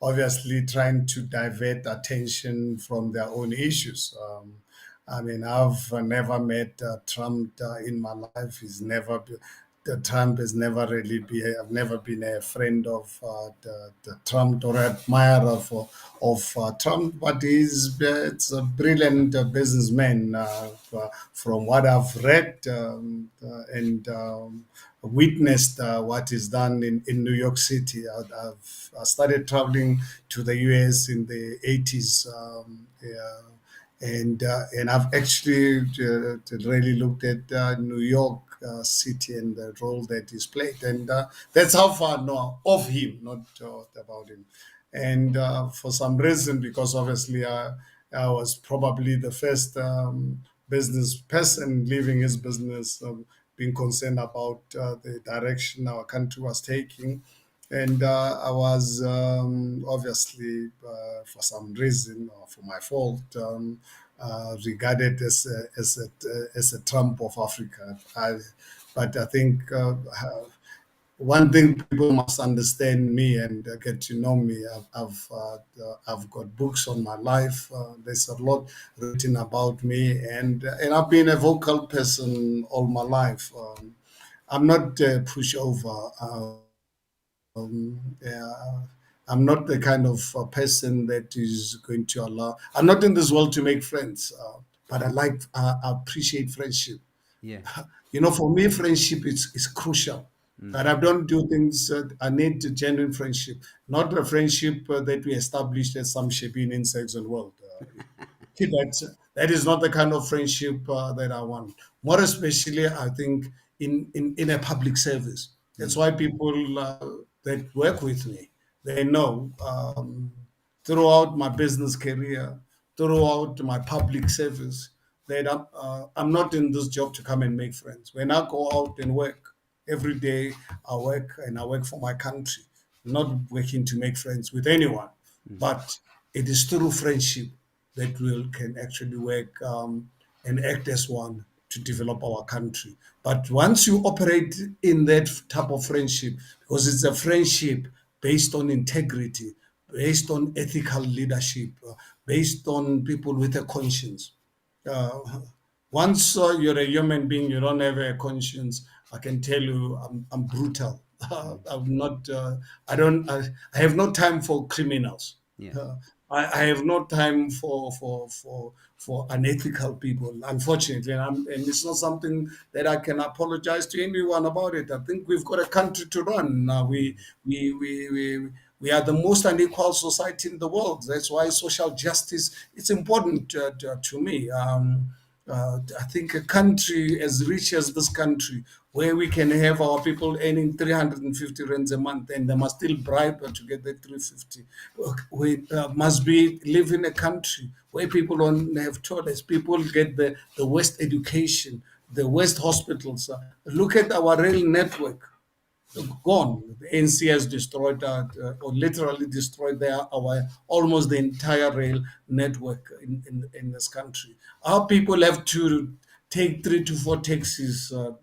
obviously trying to divert attention from their own issues. I mean, I've never met Trump in my life. Trump has never really been. I've never been a friend of the Trump or admirer of Trump, but it's a brilliant businessman from what I've read and. witnessed what is done in New York City. I started traveling to the US in the 80s. Yeah, and I've actually really looked at New York City and the role that he's played, and that's how far I know of him, not about him. And for some reason, because obviously I was probably the first business person leaving his business, being concerned about the direction our country was taking. And I was obviously, for some reason or for my fault, regarded as a Trump of Africa. But I think one thing people must understand me and get to know me. I've got books on my life. There's a lot written about me, and I've been a vocal person all my life. I'm not a pushover. Yeah, I'm not the kind of person that is going to allow. I'm not in this world to make friends, but I appreciate friendship. Yeah. For me, friendship is crucial. Mm. But I don't do things. I need a genuine friendship, not a friendship that we established as some shaping insects and world. That is not the kind of friendship that I want. More especially, I think in a public service. That's Mm. why people that work with me, they know throughout my business career, throughout my public service, that I'm not in this job to come and make friends. When I go out and work every day, I work and I work for my country, not working to make friends with anyone. Mm. But it is through friendship that we can actually work and act as one to develop our country. But once you operate in that type of friendship, because it's a friendship based on integrity, based on ethical leadership, based on people with a conscience. Uh, Once you're a human being, you don't have a conscience. I can tell you, I'm brutal. Mm. I'm not. I don't. I have no time for criminals. Yeah. Uh, I have no time for unethical people. Unfortunately, and it's not something that I can apologize to anyone about it. I think we've got a country to run. We are the most unequal society in the world. That's why social justice it's important to me. I think a country as rich as this country, where we can have our people earning 350 rands a month and they must still bribe to get that 350, we must be live in a country where people don't have toilets, people get the worst education, the worst hospitals. Look at our rail network gone. The NC has destroyed or literally destroyed our almost the entire rail network in this country. Our people have to take 3 to 4 taxis to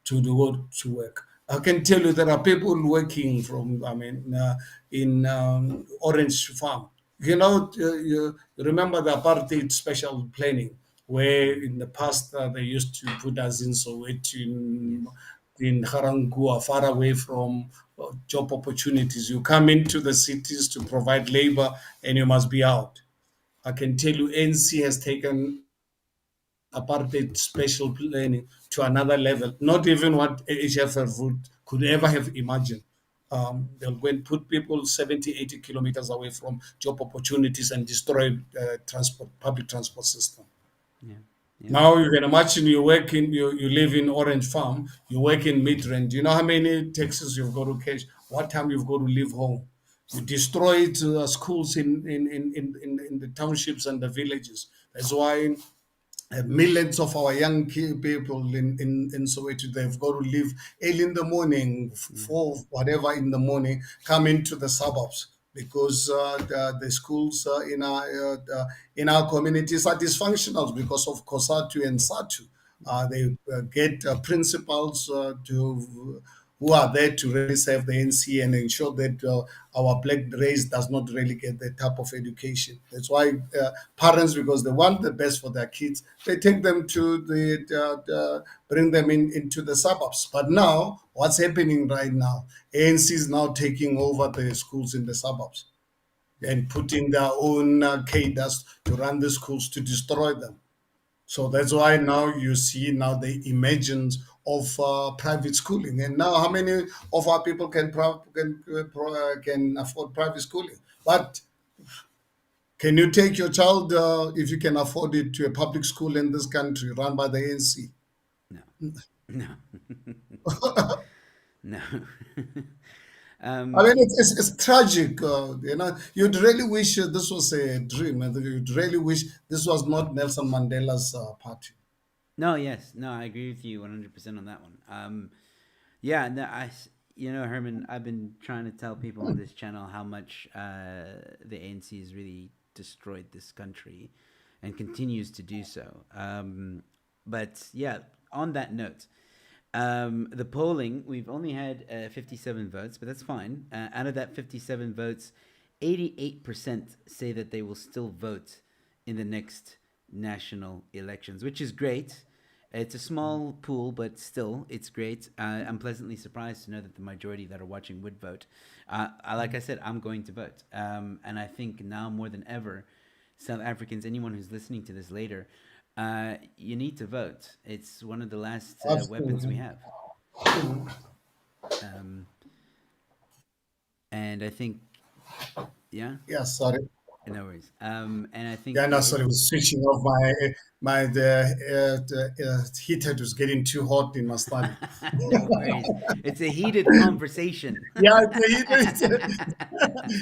the work to work. I can tell you there are people working from in Orange Farm. You remember the apartheid special planning, where Mm. in the past they used to put us in Soweto, Yes. in Harangua, far away from job opportunities. You come into the cities to provide labor and you must be out. I can tell you, NC has taken apartheid special planning to another level, not even what HFF could ever have imagined. They'll go and put people 70, 80 kilometers away from job opportunities and destroy public transport system. Yeah. Yeah. Now you can imagine you live in Orange Farm, you work in Midrand. Do you know how many taxis you've got to catch? What time you've got to leave home? You destroyed schools in the townships and the villages. That's why millions of our young people in Soweto, they've got to leave early in the morning, Mm. 4 whatever in the morning, come into the suburbs because the schools in our communities are dysfunctional because of COSATU and SATU. They get principals who are there to really serve the NC and ensure that our black race does not really get that type of education. That's why parents, because they want the best for their kids, they take them to bring them into the suburbs. But now, what's happening right now? ANC is now taking over the schools in the suburbs Mm. and putting their own cadres to run the schools to destroy them. So that's why now you see now the emergence of private schooling. And now, how many of our people can afford private schooling? But can you take your child, if you can afford it, to a public school in this country run by the ANC? No, no, no. I um, mean, it's tragic. You'd really wish this was a dream, and you'd really wish this was not Nelson Mandela's party. no, yes, no, I agree with you 100% on that one. Yeah, no, Herman, I've been trying to tell people on this channel how much the ANC has really destroyed this country and continues to do so. But yeah, on that note, the polling, we've only had 57 votes, but that's fine. Out of that 57 votes, 88% say that they will still vote in the next national elections, which is great. It's a small pool, but still, it's great. I'm pleasantly surprised to know that the majority that are watching would vote. Like I said, I'm going to vote. And I think now more than ever, South Africans, anyone who's listening to this later, you need to vote. It's one of the last weapons we Absolutely. have. Um, and I think, yeah, Yeah, sorry. no worries. And I Yeah, think no, sorry. I was switching off the heater was getting too hot in my study. no worries. It's a heated conversation. Yeah,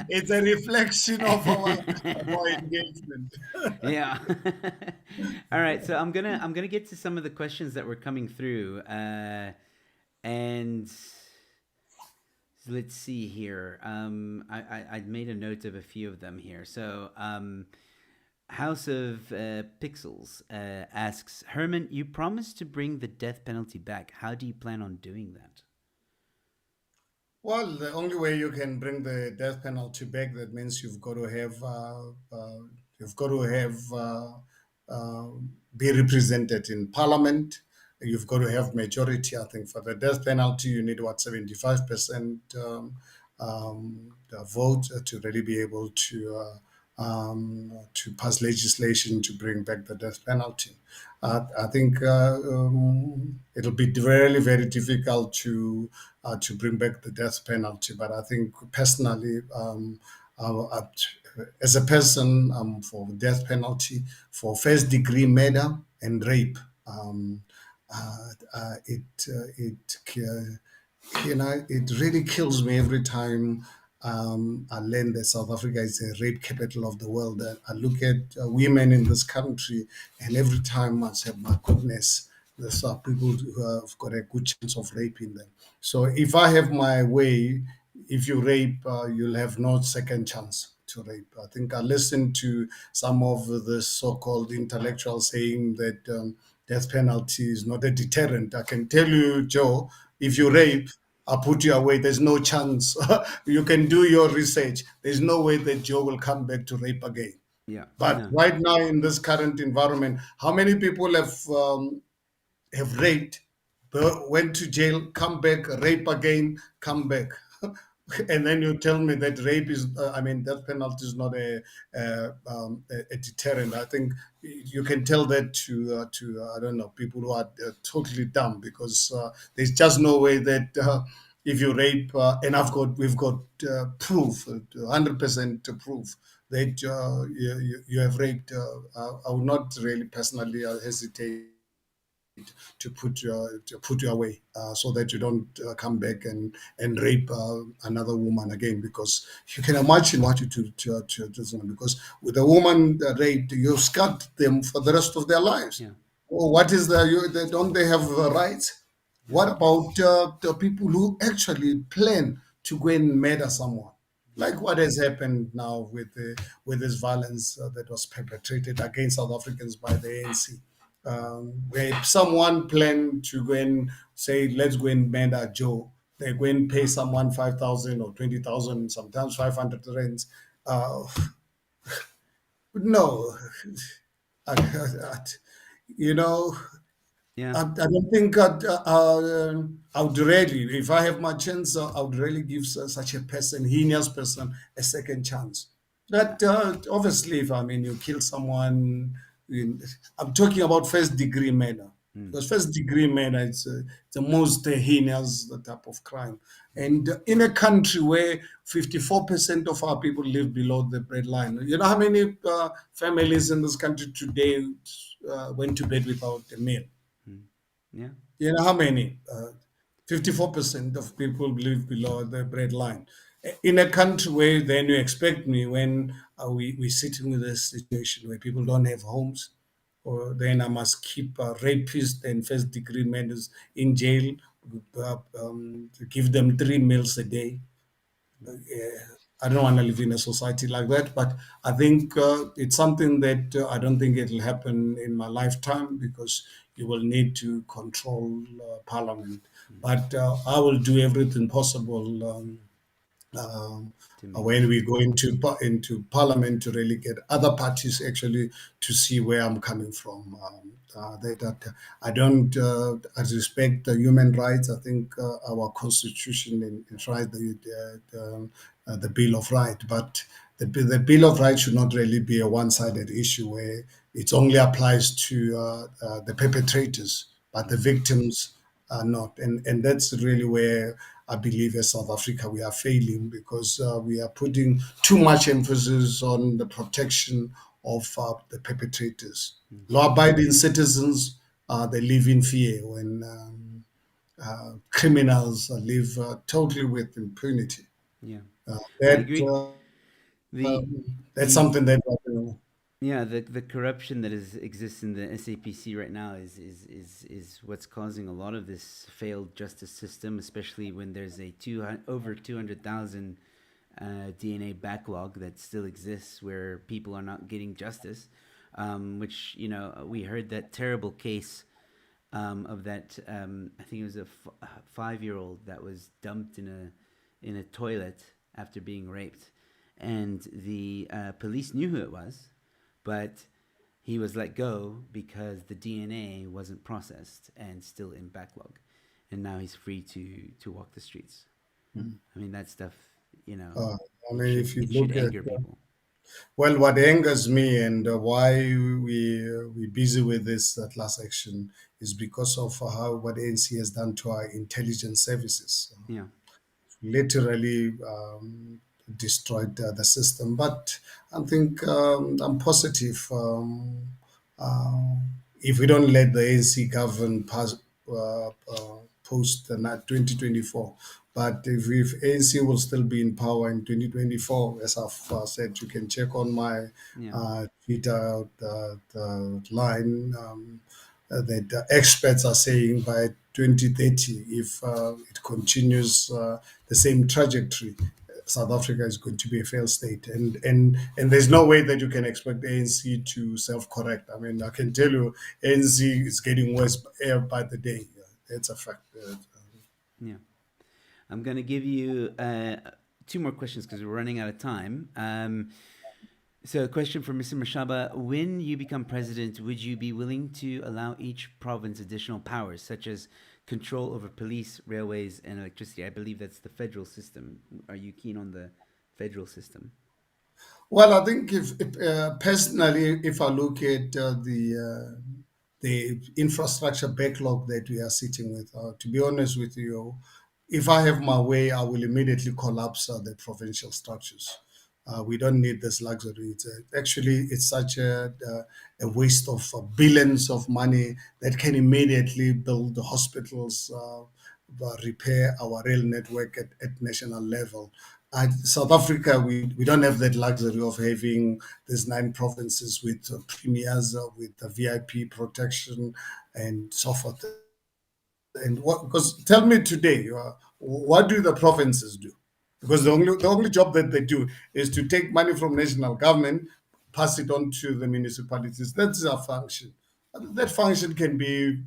it's a reflection of our engagement. Yeah. All right. So I'm gonna get to some of the questions that were coming through, and let's see here. I made a note of a few of them here. So House of Pixels asks Herman, you promised to bring the death penalty back. How do you plan on doing that? Well, the only way you can bring the death penalty back, that means you've got to have uh, be represented in parliament. You've got to have majority. I think for the death penalty, you need what 75% vote to really be able to pass legislation to bring back the death penalty. I think it'll be really very difficult to bring back the death penalty. But I think personally, uh, as a person, for death penalty for first degree murder and rape. It really kills me every time I learn that South Africa is a rape capital of the world. I look at women in this country, and every time I say, my goodness, there's people who have got a good chance of raping them. So if I have my way, if you rape, you'll have no second chance to rape. I think I listened to some of the so-called intellectuals saying that death penalty is not a deterrent. I can tell you, Joe, if you rape, I'll put you away. There's no chance. You can do your research. There's no way that Joe will come back to rape again. Yeah. But No. right now, in this current environment, how many people have raped, went to jail, come back, rape again, come back? And then you tell me that rape is, death penalty is not a deterrent. I think you can tell that to I don't know, people who are totally dumb, because there's just no way that if you rape, and we've got proof, 100% proof that you have raped. I would not really personally hesitate to put you away, so that you don't come back and rape another woman again, because you can imagine what you do to someone, because with a woman raped, you've scarred them for the rest of their lives. Yeah. Oh, what is don't they have rights? Yeah. What about the people who actually plan to go and murder someone? Like what has happened now with this violence that was perpetrated against South Africans by the ANC, where someone planned to go and say, let's go and murder Joe. They go and pay someone 5,000 or 20,000, sometimes 500 rands. Uh, no, I, I, you know, Yeah. I don't think I would really, if I have my chance, I would really give such a person, heinous person, a second chance. That obviously, if you kill someone, I'm talking about first degree murder. Because first degree murder it's the most heinous type of crime. And in a country where 54% of our people live below the breadline, you know how many families in this country today went to bed without a meal? Mm. Yeah. You know how many? 54% of people live below the breadline. In a country where then you expect me when we're sitting with a situation where people don't have homes, or then I must keep rapists and first degree murders in jail, to give them 3 meals a day. I don't want to live in a society like that, but I think it's something that I don't think it'll happen in my lifetime because you will need to control parliament. But I will do everything possible um, To make when we sure. go into parliament to really get other parties actually to see where I'm coming from. That I don't I respect the human rights. I think our constitution enshrines the Bill of Rights, but the Bill of Rights should not really be a one-sided issue where it only applies to the perpetrators, but the Mm. victims are not. And that's really where I believe as South Africa we are failing because we are putting too much emphasis on the protection of the perpetrators. Law-abiding citizens, they live in fear when criminals live totally with impunity. Yeah. I That agree. The that's the something that Yeah, the corruption that exists in the SAPC right now is what's causing a lot of this failed justice system, especially when there's a over 200,000 DNA backlog that still exists where people are not getting justice. Which we heard that terrible case of that. I think it was a 5-year-old that was dumped in a toilet after being raped, and the police knew who it was, but he was let go because the DNA wasn't processed and still in backlog, and now he's free to walk the streets. I mean, that stuff, you know, uh, I it mean, should if you it should look at anger people. well, what angers me and why we busy with this class action is because of how what ANC has done to our intelligence services. Yeah, Literally destroyed the system. But I think I'm positive. Uh, if we don't let the ANC govern post the 2024, but if ANC will still be in power in 2024, as I've said, you can check on my yeah, Twitter the line. That experts are saying by 2030, if it continues the same trajectory, South Africa is going to be a failed state, and there's no way that you can expect ANC to self-correct. I mean, I can tell you, ANC is getting worse by the day. It's a fact. yeah. I'm gonna give you two more questions because we're running out of time. So, a question for Mr. Mashaba: when you become president, would you be willing to allow each province additional powers, such as control over police, railways, and electricity? I believe that's the federal system. Are you keen on the federal system? Well, I think if personally, if I look at the infrastructure backlog that we are sitting with, to be honest with you, if I have my way, I will immediately collapse the provincial structures. We don't need this luxury. Actually, it's such a waste of billions of money that can immediately build the hospitals, repair our rail network at national level. South Africa, we don't have that luxury of having these 9 provinces with premiers, with the VIP protection and so forth. And what? Because tell me today, what do the provinces do? Because the only job that they do is to take money from national government, pass it on to the municipalities. That's their function. That function can be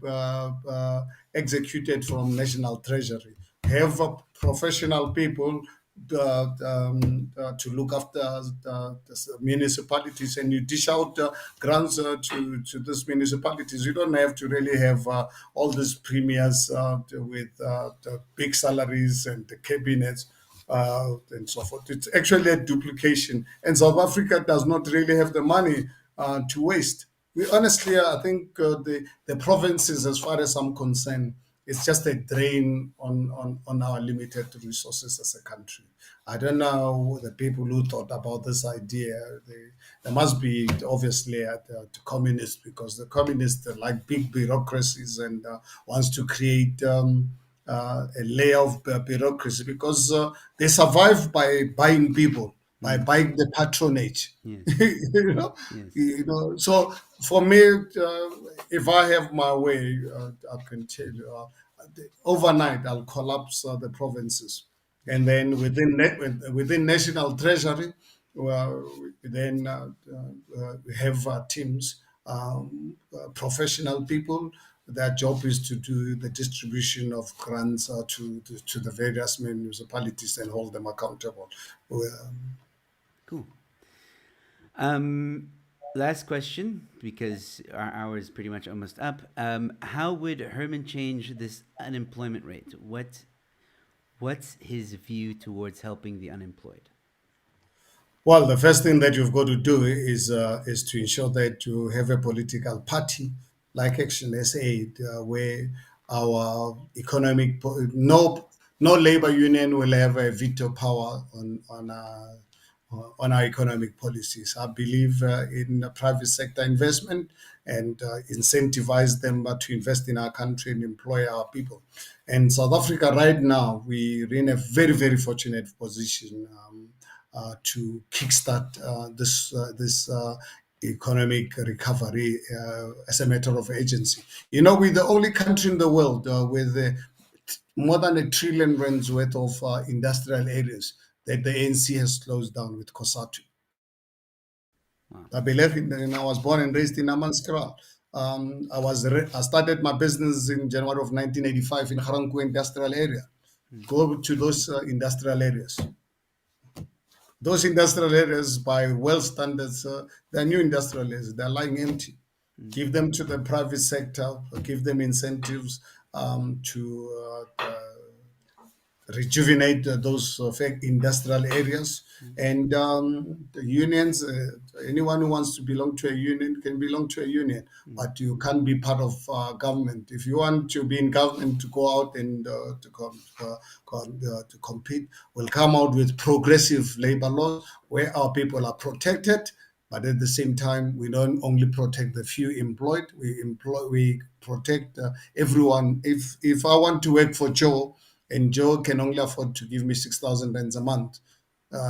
executed from national treasury. Have professional people to look after the municipalities, and you dish out grants to these municipalities. You don't have to really have all these premiers with the big salaries and the cabinets and so forth. It's actually a duplication, and South Africa does not really have the money to waste. We honestly, I think the provinces, as far as I'm concerned, it's just a drain on our limited resources as a country. I don't know the people who thought about this idea. They must be obviously at the communists, because the communists like big bureaucracies and wants to create a layer of bureaucracy, because they survive by buying people, by Mm. buying the patronage. Yes. you know, Yes. So for me, if I have my way, I can tell you, overnight I'll collapse the provinces, and then within national treasury, well, then we have teams, professional people. Their job is to do the distribution of grants to the various municipalities and hold them accountable. Well, Cool. Um, Last question, because our hour is pretty much almost up. How would Herman change this unemployment rate? What's his view towards helping the unemployed? Well, the first thing that you've got to do is to ensure that you have a political party like Action SA, where our no labor union will have a veto power on our economic policies. I believe in private sector investment, and incentivize them to invest in our country and employ our people. And South Africa right now, we're in a very, very fortunate position to kickstart this economic recovery as a matter of agency. We're the only country in the world with more than R1 trillion worth of industrial areas that the ANC has closed down with COSATU. Wow. I believe I was born and raised in Amanskral. I started my business in January of 1985 in Haranku industrial area. Mm. Go to those industrial areas. Those industrial areas, by world standards, they're new industrial areas. They're lying empty. Mm. Give them to the private sector, give them incentives to rejuvenate those industrial areas. Mm. And the unions, anyone who wants to belong to a union can belong to a union, Mm. but you can't be part of government. If you want to be in government, to go out and to compete, we'll come out with progressive labor laws where our people are protected. But at the same time, we don't only protect the few employed. We protect everyone. If I want to work for Joe, and Joe can only afford to give me 6,000 rands a month,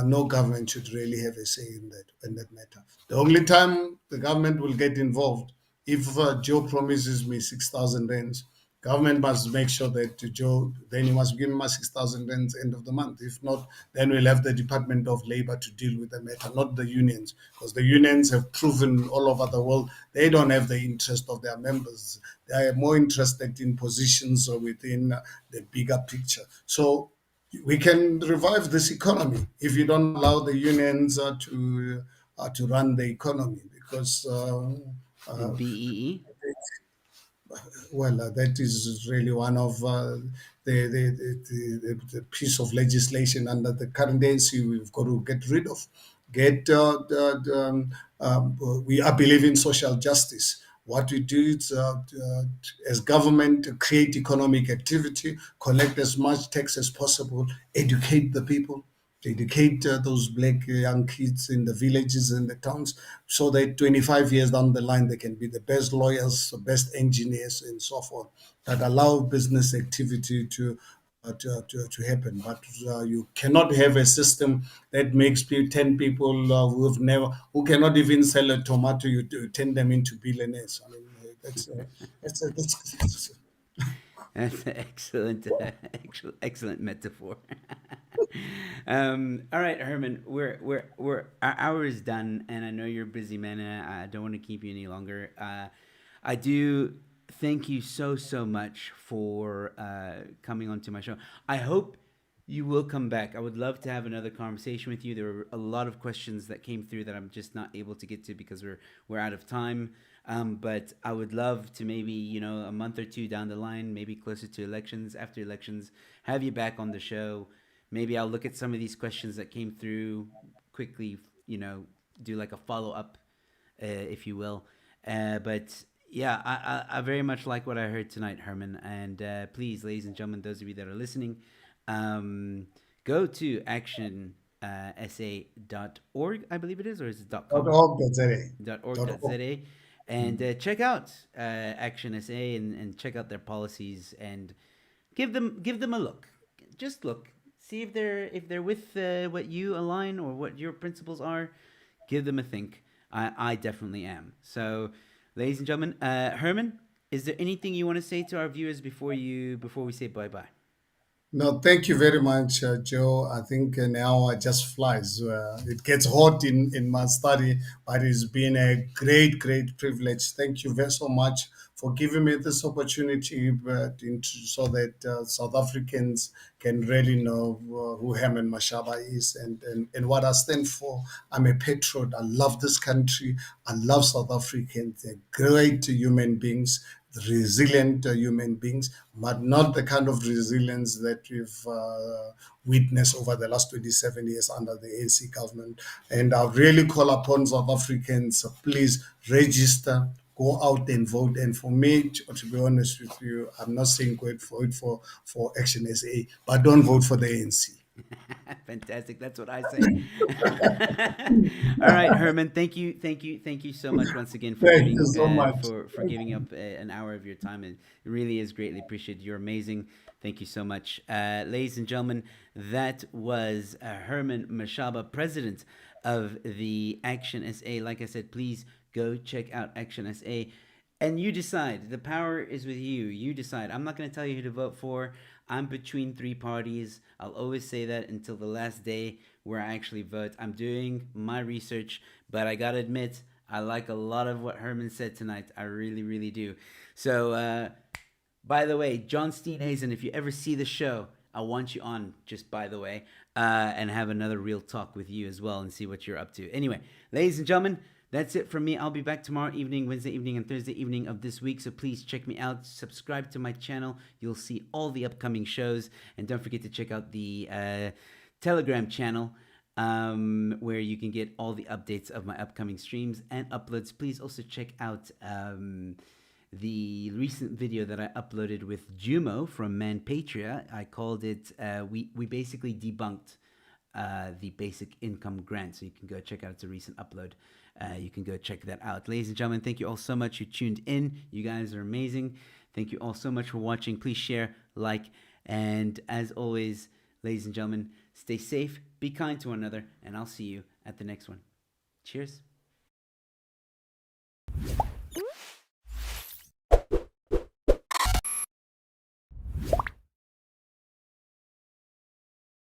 no government should really have a say in that matter. The only time the government will get involved, if Joe promises me 6,000 rands, government must make sure that Joe, then he must give me my 6,000 rands end of the month. If not, then we'll have the Department of Labor to deal with the matter, not the unions, because the unions have proven all over the world they don't have the interest of their members. They are more interested in positions within the bigger picture. So we can revive this economy if you don't allow the unions to run the economy, because And BEE? that is really one of the piece of legislation under the current ANC we've got to get rid of. Get we are believing social justice. What we do is, as government, create economic activity, collect as much tax as possible, educate the people, educate those black young kids in the villages and the towns, so that 25 years down the line they can be the best lawyers, the best engineers, and so forth, that allow business activity to happen. But you cannot have a system that makes 10 people who cannot even sell a tomato, you turn them into billionaires. I mean, that's That's an excellent, excellent metaphor. All right, Herman, our hour is done, and I know you're a busy man, and I don't want to keep you any longer. I do thank you so much for coming onto my show. I hope you will come back. I would love to have another conversation with you. There were a lot of questions that came through that I'm just not able to get to because we're out of time. But I would love to maybe a month or two down the line, maybe closer to elections, after elections, have you back on the show. Maybe I'll look at some of these questions that came through quickly. Do like a follow up, if you will, But yeah, I very much like what I heard tonight, Herman. And please, ladies and gentlemen, those of you that are listening, um, go to actionsa.org, I believe it is, or is it .com? .org.za. .org.za, and check out Action SA, and check out their policies, and give them a look. Just look, see if they're with what you align or what your principles are. Give them a think. I definitely am. So, ladies and gentlemen, Herman, is there anything you want to say to our viewers before we say bye bye? No, thank you very much, Joe. I think an hour just flies. It gets hot in my study, but it's been a great, great privilege. Thank you very so much for giving me this opportunity so that South Africans can really know who Herman Mashaba is and what I stand for. I'm a patriot. I love this country. I love South Africans. They're great human beings, resilient human beings, but not the kind of resilience that we've witnessed over the last 27 years under the ANC government. And I really call upon South Africans, please register, go out and vote. And for me, to be honest with you, I'm not saying go for it for Action SA, but don't vote for the ANC. Fantastic. That's what I say. All right, Herman. Thank you so much once again for Thank you giving so much. for giving up an hour of your time. It really is greatly appreciated. You're amazing. Thank you so much, ladies and gentlemen. That was Herman Mashaba, president of the Action SA. Like I said, please go check out Action SA. And you decide. The power is with you. You decide. I'm not going to tell you who to vote for. I'm between three parties. I'll always say that until the last day where I actually vote. I'm doing my research, but I gotta admit, I like a lot of what Herman said tonight. I really, really do. So, by the way, John Steenhuisen, if you ever see the show, I want you on, just by the way, and have another real talk with you as well and see what you're up to. Anyway, ladies and gentlemen, that's it from me. I'll be back tomorrow evening, Wednesday evening, and Thursday evening of this week. So please check me out. Subscribe to my channel. You'll see all the upcoming shows. And don't forget to check out the Telegram channel where you can get all the updates of my upcoming streams and uploads. Please also check out the recent video that I uploaded with Jumo from Manpatria. I called it, we basically debunked the basic income grant. So you can go check out. It's a recent upload. You can go check that out. Ladies and gentlemen, thank you all so much. You tuned in. You guys are amazing. Thank you all so much for watching. Please share, like, and as always, ladies and gentlemen, stay safe, be kind to one another, and I'll see you at the next one. Cheers.